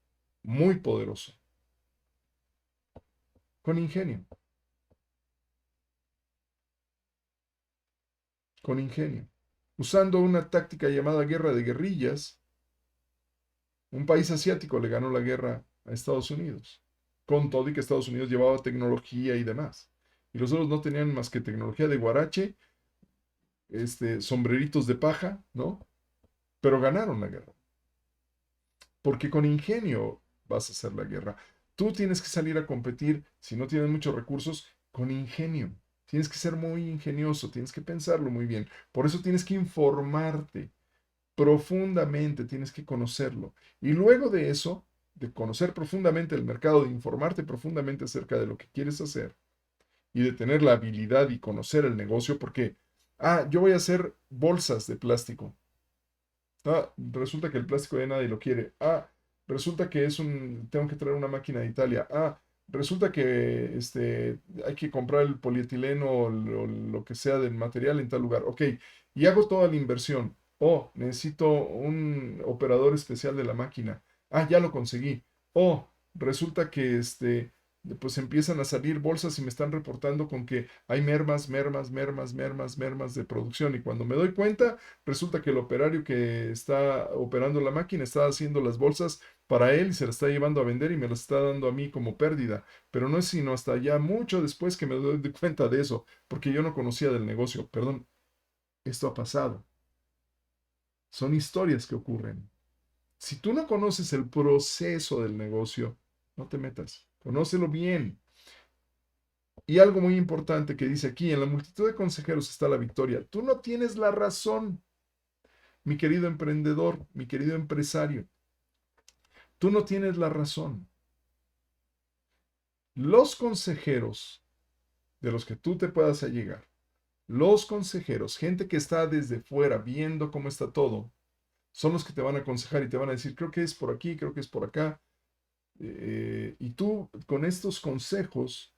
muy poderoso? Con ingenio, con ingenio. Usando una táctica llamada guerra de guerrillas, un país asiático le ganó la guerra a Estados Unidos, con todo y que Estados Unidos llevaba tecnología y demás. Y los otros no tenían más que tecnología de guarache, sombreritos de paja, ¿no? Pero ganaron la guerra. Porque con ingenio vas a hacer la guerra. Tú tienes que salir a competir, si no tienes muchos recursos, con ingenio. Tienes que ser muy ingenioso, tienes que pensarlo muy bien. Por eso tienes que informarte profundamente, tienes que conocerlo. Y luego de eso, de conocer profundamente el mercado, de informarte profundamente acerca de lo que quieres hacer y de tener la habilidad y conocer el negocio, porque, yo voy a hacer bolsas de plástico. Resulta que el plástico ya nadie lo quiere. Resulta que tengo que traer una máquina de Italia. Resulta que hay que comprar el polietileno o lo que sea del material en tal lugar. Ok, y hago toda la inversión. Necesito un operador especial de la máquina. Ya lo conseguí. Resulta que pues empiezan a salir bolsas y me están reportando con que hay mermas de producción. Y cuando me doy cuenta, resulta que el operario que está operando la máquina está haciendo las bolsas para él y se las está llevando a vender y me las está dando a mí como pérdida. Pero no es sino hasta ya mucho después que me doy cuenta de eso, porque yo no conocía del negocio. Perdón, esto ha pasado. Son historias que ocurren. Si tú no conoces el proceso del negocio, no te metas. Conócelo bien. Y algo muy importante que dice aquí, en la multitud de consejeros está la victoria. Tú no tienes la razón, mi querido emprendedor, mi querido empresario. Tú no tienes la razón. Los consejeros de los que tú te puedas allegar, los consejeros, gente que está desde fuera viendo cómo está todo, son los que te van a aconsejar y te van a decir, creo que es por aquí, creo que es por acá. Y tú con estos consejos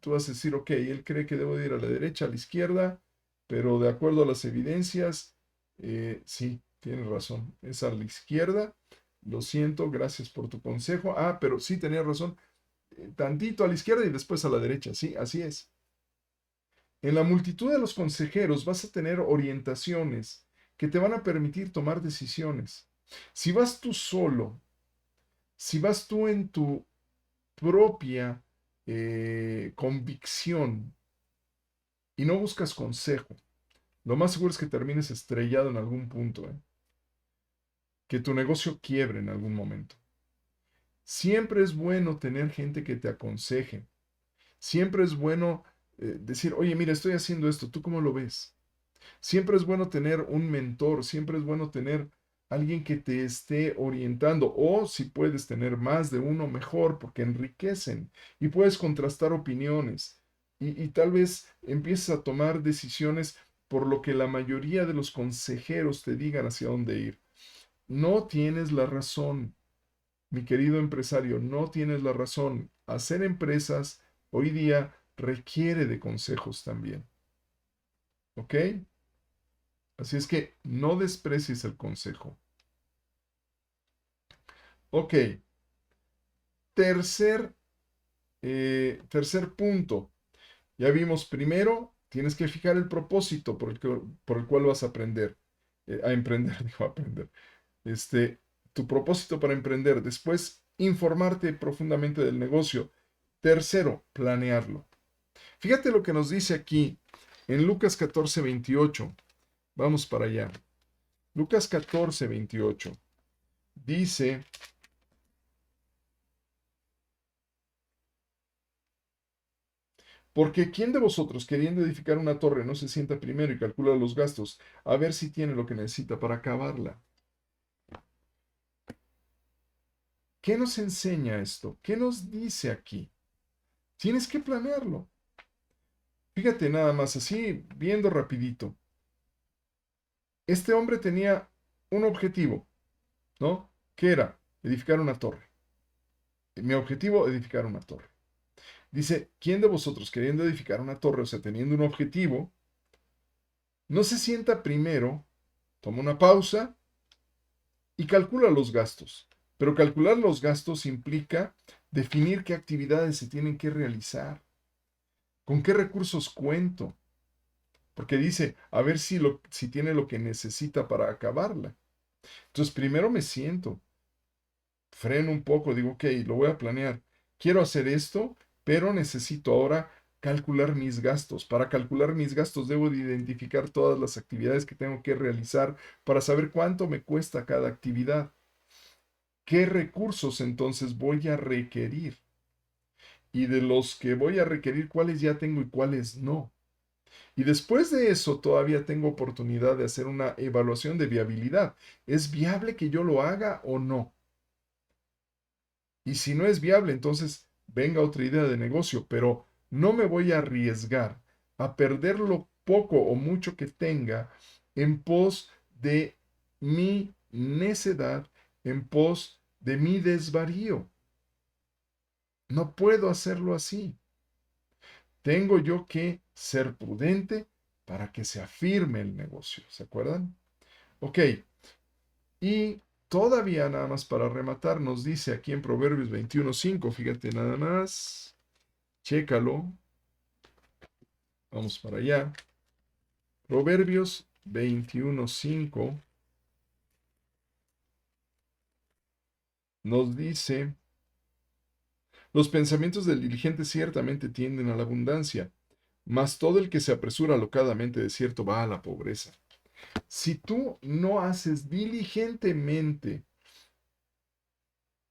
tú vas a decir, ok, él cree que debo de ir a la derecha, a la izquierda, pero de acuerdo a las evidencias, sí, tienes razón, es a la izquierda. Lo siento, gracias por tu consejo. Ah, pero sí tenías razón, tantito a la izquierda y después a la derecha. Sí, así es. En la multitud de los consejeros vas a tener orientaciones que te van a permitir tomar decisiones. Si vas tú solo, si vas tú en tu propia convicción y no buscas consejo, lo más seguro es que termines estrellado en algún punto, ¿eh? Que tu negocio quiebre en algún momento. Siempre es bueno tener gente que te aconseje. Siempre es bueno decir, oye, mira, estoy haciendo esto, ¿tú cómo lo ves? Siempre es bueno tener un mentor, siempre es bueno tener alguien que te esté orientando o si puedes tener más de uno mejor porque enriquecen y puedes contrastar opiniones y tal vez empieces a tomar decisiones por lo que la mayoría de los consejeros te digan hacia dónde ir. No tienes la razón, mi querido empresario, no tienes la razón. Hacer empresas hoy día requiere de consejos también. ¿Ok? Así es que no desprecies el consejo. Ok, tercer, tercer punto. Ya vimos primero, tienes que fijar el propósito por el cual vas a aprender, a emprender, digo, a aprender. Este, tu propósito para emprender. Después, informarte profundamente del negocio. Tercero, planearlo. Fíjate lo que nos dice aquí en Lucas 14:28. Vamos para allá. Lucas 14:28. Dice, porque ¿quién de vosotros, queriendo edificar una torre, no se sienta primero y calcula los gastos, a ver si tiene lo que necesita para acabarla? ¿Qué nos enseña esto? ¿Qué nos dice aquí? Tienes que planearlo. Fíjate nada más así, viendo rapidito. Este hombre tenía un objetivo, ¿no? ¿Qué era? Edificar una torre. Mi objetivo, edificar una torre. Dice, ¿quién de vosotros queriendo edificar una torre, o sea, teniendo un objetivo, no se sienta primero, toma una pausa y calcula los gastos? Pero calcular los gastos implica definir qué actividades se tienen que realizar, con qué recursos cuento, porque dice, a ver si tiene lo que necesita para acabarla. Entonces, primero me siento, freno un poco, digo, ok, lo voy a planear. Quiero hacer esto, pero necesito ahora calcular mis gastos. Para calcular mis gastos debo de identificar todas las actividades que tengo que realizar para saber cuánto me cuesta cada actividad. ¿Qué recursos entonces voy a requerir? Y de los que voy a requerir, cuáles ya tengo y cuáles no. Y después de eso todavía tengo oportunidad de hacer una evaluación de viabilidad. ¿Es viable que yo lo haga o no? Y si no es viable, entonces venga otra idea de negocio, pero no me voy a arriesgar a perder lo poco o mucho que tenga en pos de mi necedad, en pos de mi desvarío. No puedo hacerlo así. Tengo yo que ser prudente para que se afirme el negocio. ¿Se acuerdan? Ok, y todavía nada más para rematar, nos dice aquí en Proverbios 21:5, fíjate nada más, chécalo, vamos para allá. Proverbios 21:5 nos dice, los pensamientos del diligente ciertamente tienden a la abundancia, mas todo el que se apresura alocadamente de cierto va a la pobreza. Si tú no haces diligentemente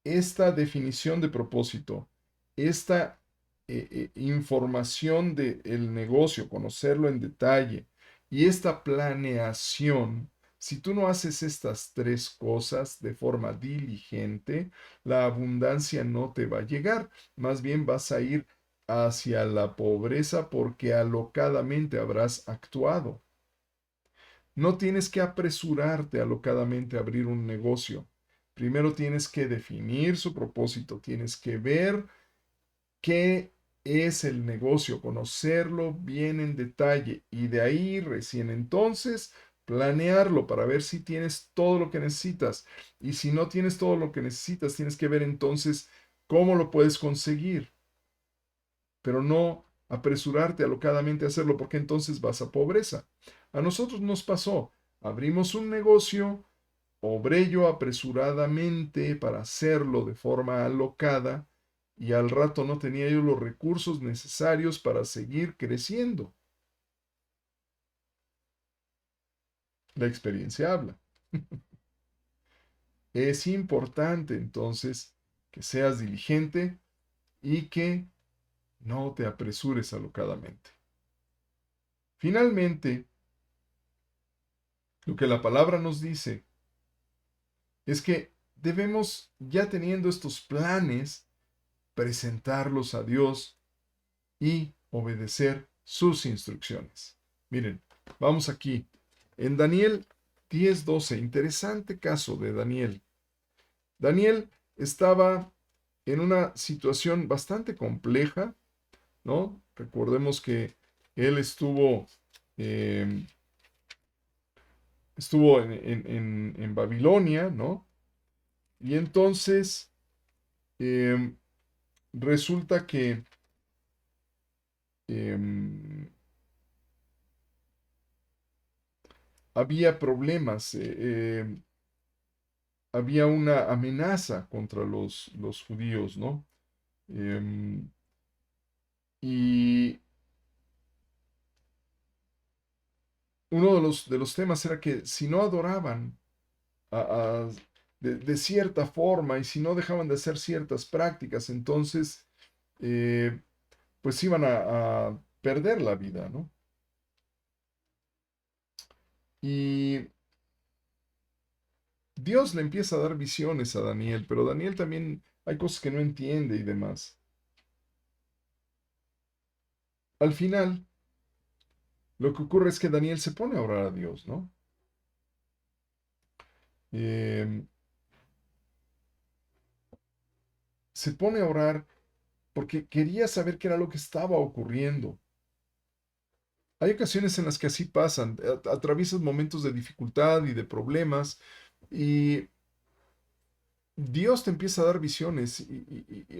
esta definición de propósito, esta información del negocio, conocerlo en detalle y esta planeación, si tú no haces estas tres cosas de forma diligente, la abundancia no te va a llegar, más bien vas a ir hacia la pobreza porque alocadamente habrás actuado. No tienes que apresurarte alocadamente a abrir un negocio. Primero tienes que definir su propósito, tienes que ver qué es el negocio, conocerlo bien en detalle y de ahí recién entonces planearlo para ver si tienes todo lo que necesitas. Y si no tienes todo lo que necesitas, tienes que ver entonces cómo lo puedes conseguir, pero no apresurarte alocadamente a hacerlo porque entonces vas a pobreza. A nosotros nos pasó, abrimos un negocio, obré yo apresuradamente para hacerlo de forma alocada y al rato no tenía yo los recursos necesarios para seguir creciendo. La experiencia habla. Es importante entonces que seas diligente y que no te apresures alocadamente. Finalmente, lo que la palabra nos dice es que debemos, ya teniendo estos planes, presentarlos a Dios y obedecer sus instrucciones. Miren, vamos aquí. En Daniel 10:12, interesante caso de Daniel. Daniel estaba en una situación bastante compleja, ¿no? Recordemos que él eh, estuvo en Babilonia, ¿no? Y entonces eh, resulta que eh, había problemas, había una amenaza contra los judíos, ¿no? Em, y uno de los temas era que si no adoraban a- a- de cierta forma y si no dejaban de hacer ciertas prácticas, entonces eh, pues iban a perder la vida, ¿no? Y Dios le empieza a dar visiones a Daniel, pero Daniel también hay cosas que no entiende y demás. Al final, lo que ocurre es que Daniel se pone a orar a Dios, ¿no? Em, Se pone a orar porque quería saber qué era lo que estaba ocurriendo. Hay ocasiones en las que así pasan, atraviesas momentos de dificultad y de problemas y Dios te empieza a dar visiones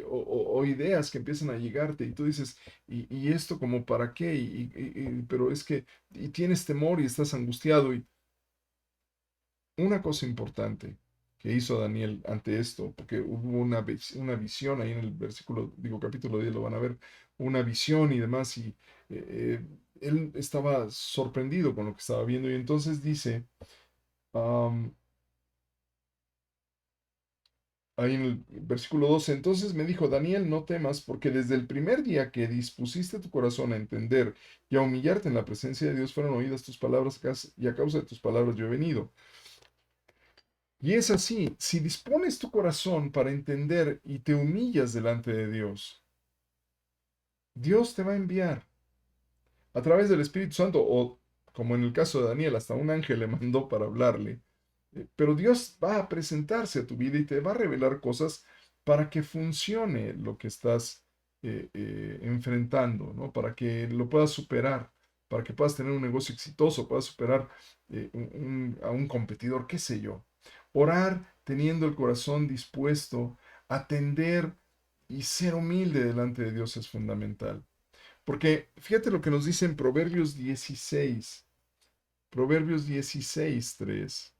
o ideas que empiezan a llegarte y tú dices, ¿y esto como para qué? Pero es que y tienes temor y estás angustiado. Y una cosa importante que hizo Daniel ante esto, porque hubo una visión ahí en el versículo, digo capítulo 10 lo van a ver, una visión y demás, y él estaba sorprendido con lo que estaba viendo y entonces dice, am, ahí en el versículo 12, entonces me dijo, Daniel, no temas, porque desde el primer día que dispusiste tu corazón a entender y a humillarte en la presencia de Dios, fueron oídas tus palabras, y a causa de tus palabras yo he venido. Y es así, si dispones tu corazón para entender y te humillas delante de Dios, Dios te va a enviar a través del Espíritu Santo o, como en el caso de Daniel, hasta un ángel le mandó para hablarle. Pero Dios va a presentarse a tu vida y te va a revelar cosas para que funcione lo que estás enfrentando, ¿no? Para que lo puedas superar, para que puedas tener un negocio exitoso, puedas superar a un competidor, qué sé yo. Orar teniendo el corazón dispuesto a atender y ser humilde delante de Dios es fundamental. Porque fíjate lo que nos dice en Proverbios 16, Proverbios 16, 3,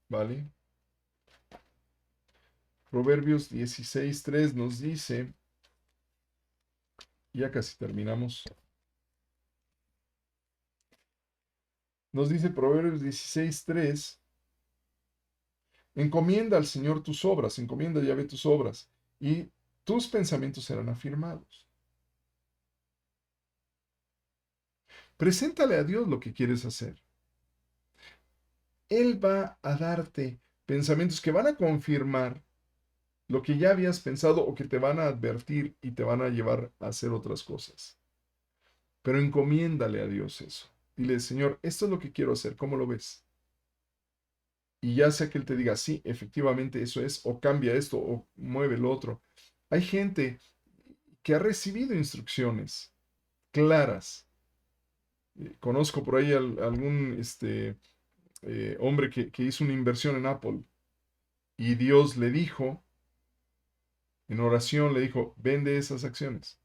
¿vale? Proverbios 16, 3 nos dice, ya casi terminamos, nos dice Proverbios 16, 3, encomienda al Señor tus obras, encomienda a Yahvé tus obras, y tus pensamientos serán afirmados. Preséntale a Dios lo que quieres hacer. Él va a darte pensamientos que van a confirmar lo que ya habías pensado o que te van a advertir y te van a llevar a hacer otras cosas. Pero encomiéndale a Dios eso. Dile, Señor, esto es lo que quiero hacer, ¿cómo lo ves? Y ya sea que Él te diga, sí, efectivamente eso es, o cambia esto, o mueve lo otro. Hay gente que ha recibido instrucciones claras. Conozco por ahí algún hombre que hizo una inversión en Apple y Dios le dijo, en oración le dijo, vende esas acciones.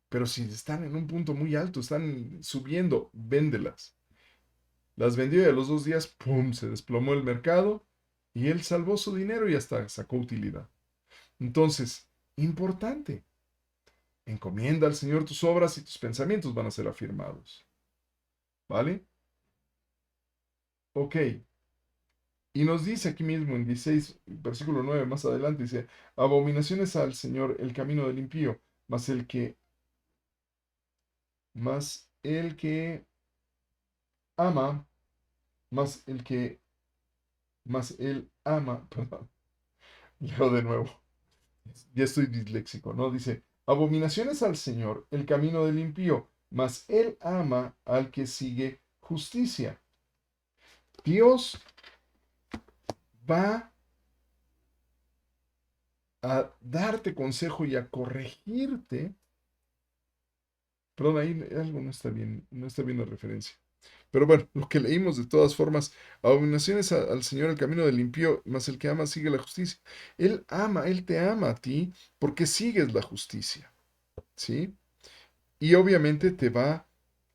Pero si están en un punto muy alto, están subiendo, véndelas. Las vendió y a los 2 días, ¡pum!, se desplomó el mercado y él salvó su dinero y hasta sacó utilidad. Entonces, importante, encomienda al Señor tus obras y tus pensamientos van a ser afirmados. ¿Vale? Ok. Y nos dice aquí mismo en 16, versículo 9 más adelante, dice, abominaciones al Señor el camino del impío, mas el que ama, más el que, más él ama, perdón, leo de nuevo, ya estoy disléxico, ¿no? Dice, abominaciones al Señor el camino del impío, mas él ama al que sigue justicia. Dios va a darte consejo y a corregirte. Perdón, ahí algo no está bien la referencia. Pero bueno, lo que leímos de todas formas, abominaciones al Señor el camino del impío, mas el que ama sigue la justicia. Él ama, Él te ama a ti porque sigues la justicia, ¿sí? Y obviamente te va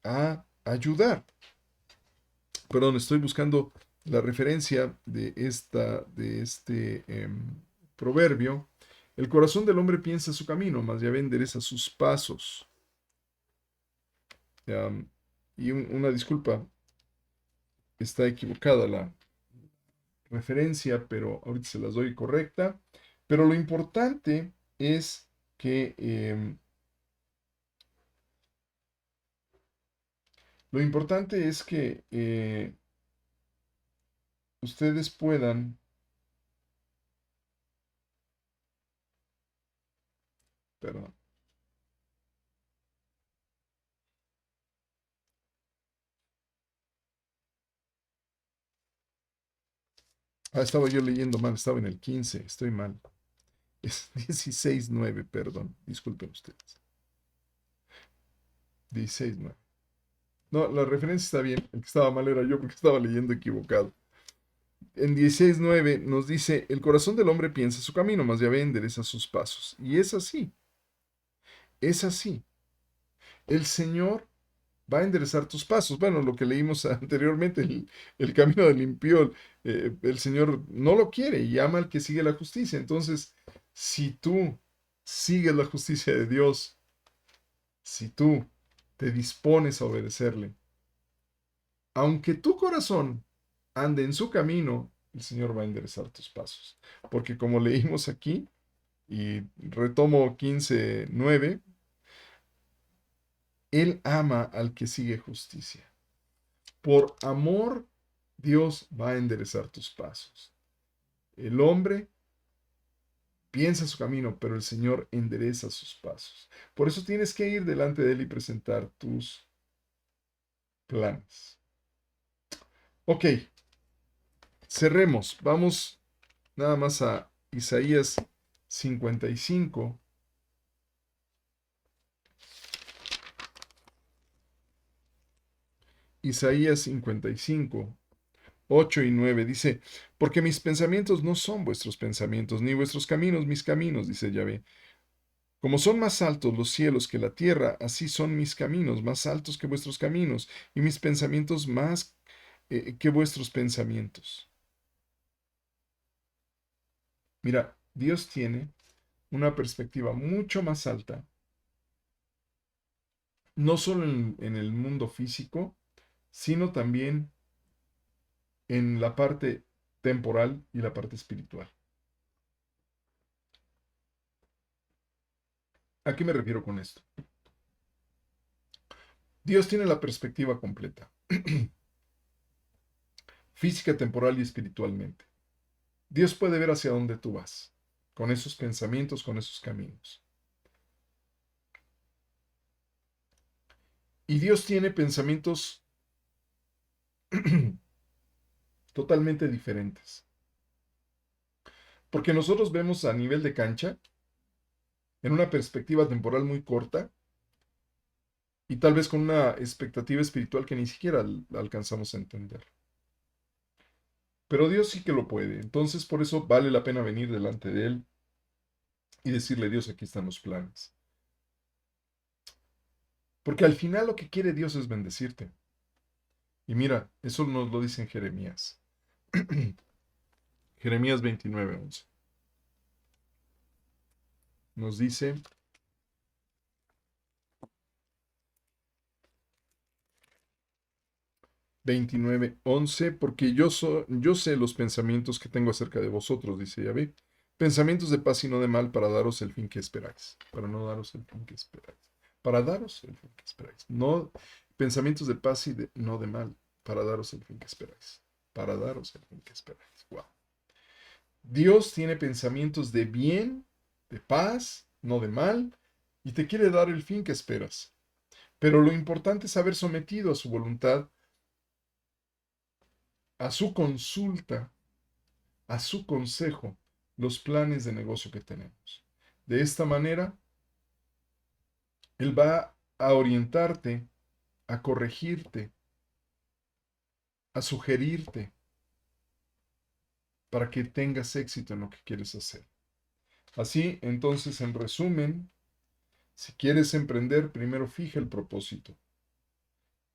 a ayudar. Perdón, estoy buscando la referencia de este proverbio. El corazón del hombre piensa su camino, mas Yahvé endereza sus pasos. Um, y una disculpa, está equivocada la referencia, pero ahorita se las doy correcta. Pero lo importante es que ustedes puedan, perdón, estaba yo leyendo mal, estaba en el 15, estoy mal. Es 16:9, perdón, disculpen ustedes. 16:9. No, la referencia está bien, el que estaba mal era yo porque estaba leyendo equivocado. En 16:9 nos dice, el corazón del hombre piensa su camino, mas Yahvé endereza sus pasos. Y es así, es así. El Señor va a enderezar tus pasos. Bueno, lo que leímos anteriormente, el camino del impío, el Señor no lo quiere y ama al que sigue la justicia. Entonces, si tú sigues la justicia de Dios, si tú te dispones a obedecerle, aunque tu corazón ande en su camino, el Señor va a enderezar tus pasos. Porque como leímos aquí, y retomo 15:9, Él ama al que sigue justicia. Por amor, Dios va a enderezar tus pasos. El hombre piensa su camino, pero el Señor endereza sus pasos. Por eso tienes que ir delante de Él y presentar tus planes. Ok, cerremos. Vamos nada más a Isaías 55. Isaías 55. 8 y 9 dice, porque mis pensamientos no son vuestros pensamientos, ni vuestros caminos mis caminos, dice Yahvé. Como son más altos los cielos que la tierra, así son mis caminos más altos que vuestros caminos, y mis pensamientos más que vuestros pensamientos. Mira, Dios tiene una perspectiva mucho más alta, no solo en el mundo físico, sino también en la parte temporal y la parte espiritual. ¿A qué me refiero con esto? Dios tiene la perspectiva completa, física, temporal y espiritualmente. Dios puede ver hacia dónde tú vas, con esos pensamientos, con esos caminos. Y Dios tiene pensamientos totalmente diferentes. Porque nosotros vemos a nivel de cancha, en una perspectiva temporal muy corta, y tal vez con una expectativa espiritual que ni siquiera alcanzamos a entender. Pero Dios sí que lo puede. Entonces por eso vale la pena venir delante de Él y decirle, Dios, aquí están los planes. Porque al final lo que quiere Dios es bendecirte. Y mira, eso nos lo dice en Jeremías. Jeremías 29:11. Nos dice, 29:11, porque yo sé los pensamientos que tengo acerca de vosotros, dice Yahvé. Pensamientos de paz y no de mal para daros el fin que esperáis. Para no daros el fin que esperáis. Para daros el fin que esperáis. No, pensamientos de paz y no de mal. Para daros el fin que esperáis. Para daros el fin que esperáis. Wow. Dios tiene pensamientos de bien, de paz, no de mal, y te quiere dar el fin que esperas. Pero lo importante es haber sometido a su voluntad, a su consulta, a su consejo, los planes de negocio que tenemos. De esta manera, Él va a orientarte, a corregirte, a sugerirte para que tengas éxito en lo que quieres hacer. Así, entonces, en resumen, si quieres emprender, primero fija el propósito.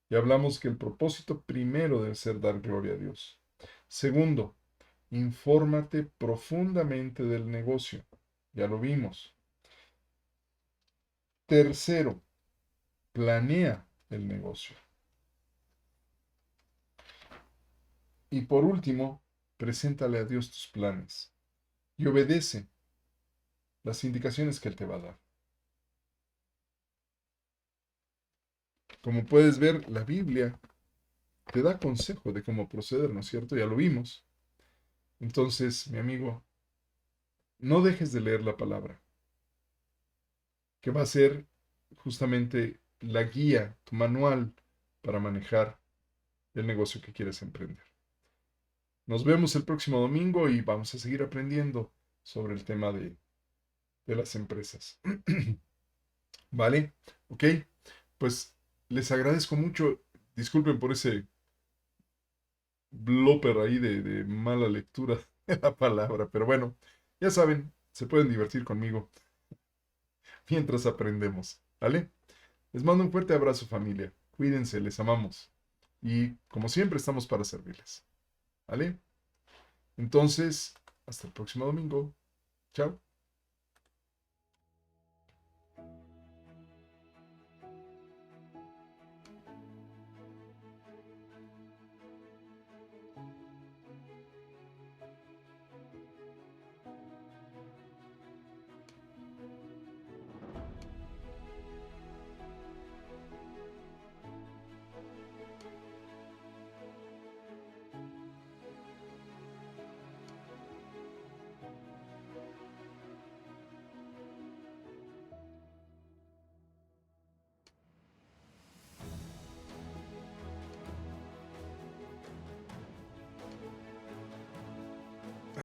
Y hablamos que el propósito primero debe ser dar gloria a Dios. Segundo, infórmate profundamente del negocio. Ya lo vimos. Tercero, planea el negocio. Y por último, preséntale a Dios tus planes y obedece las indicaciones que Él te va a dar. Como puedes ver, la Biblia te da consejo de cómo proceder, ¿no es cierto? Ya lo vimos. Entonces, mi amigo, no dejes de leer la palabra, que va a ser justamente la guía, tu manual para manejar el negocio que quieres emprender. Nos vemos el próximo domingo y vamos a seguir aprendiendo sobre el tema de las empresas. ¿Vale? Ok, pues les agradezco mucho. Disculpen por ese blooper ahí de mala lectura de la palabra, pero bueno, ya saben, se pueden divertir conmigo mientras aprendemos. ¿Vale? Les mando un fuerte abrazo, familia. Cuídense, les amamos. Y como siempre, estamos para servirles. ¿Vale? Entonces, hasta el próximo domingo. Chao.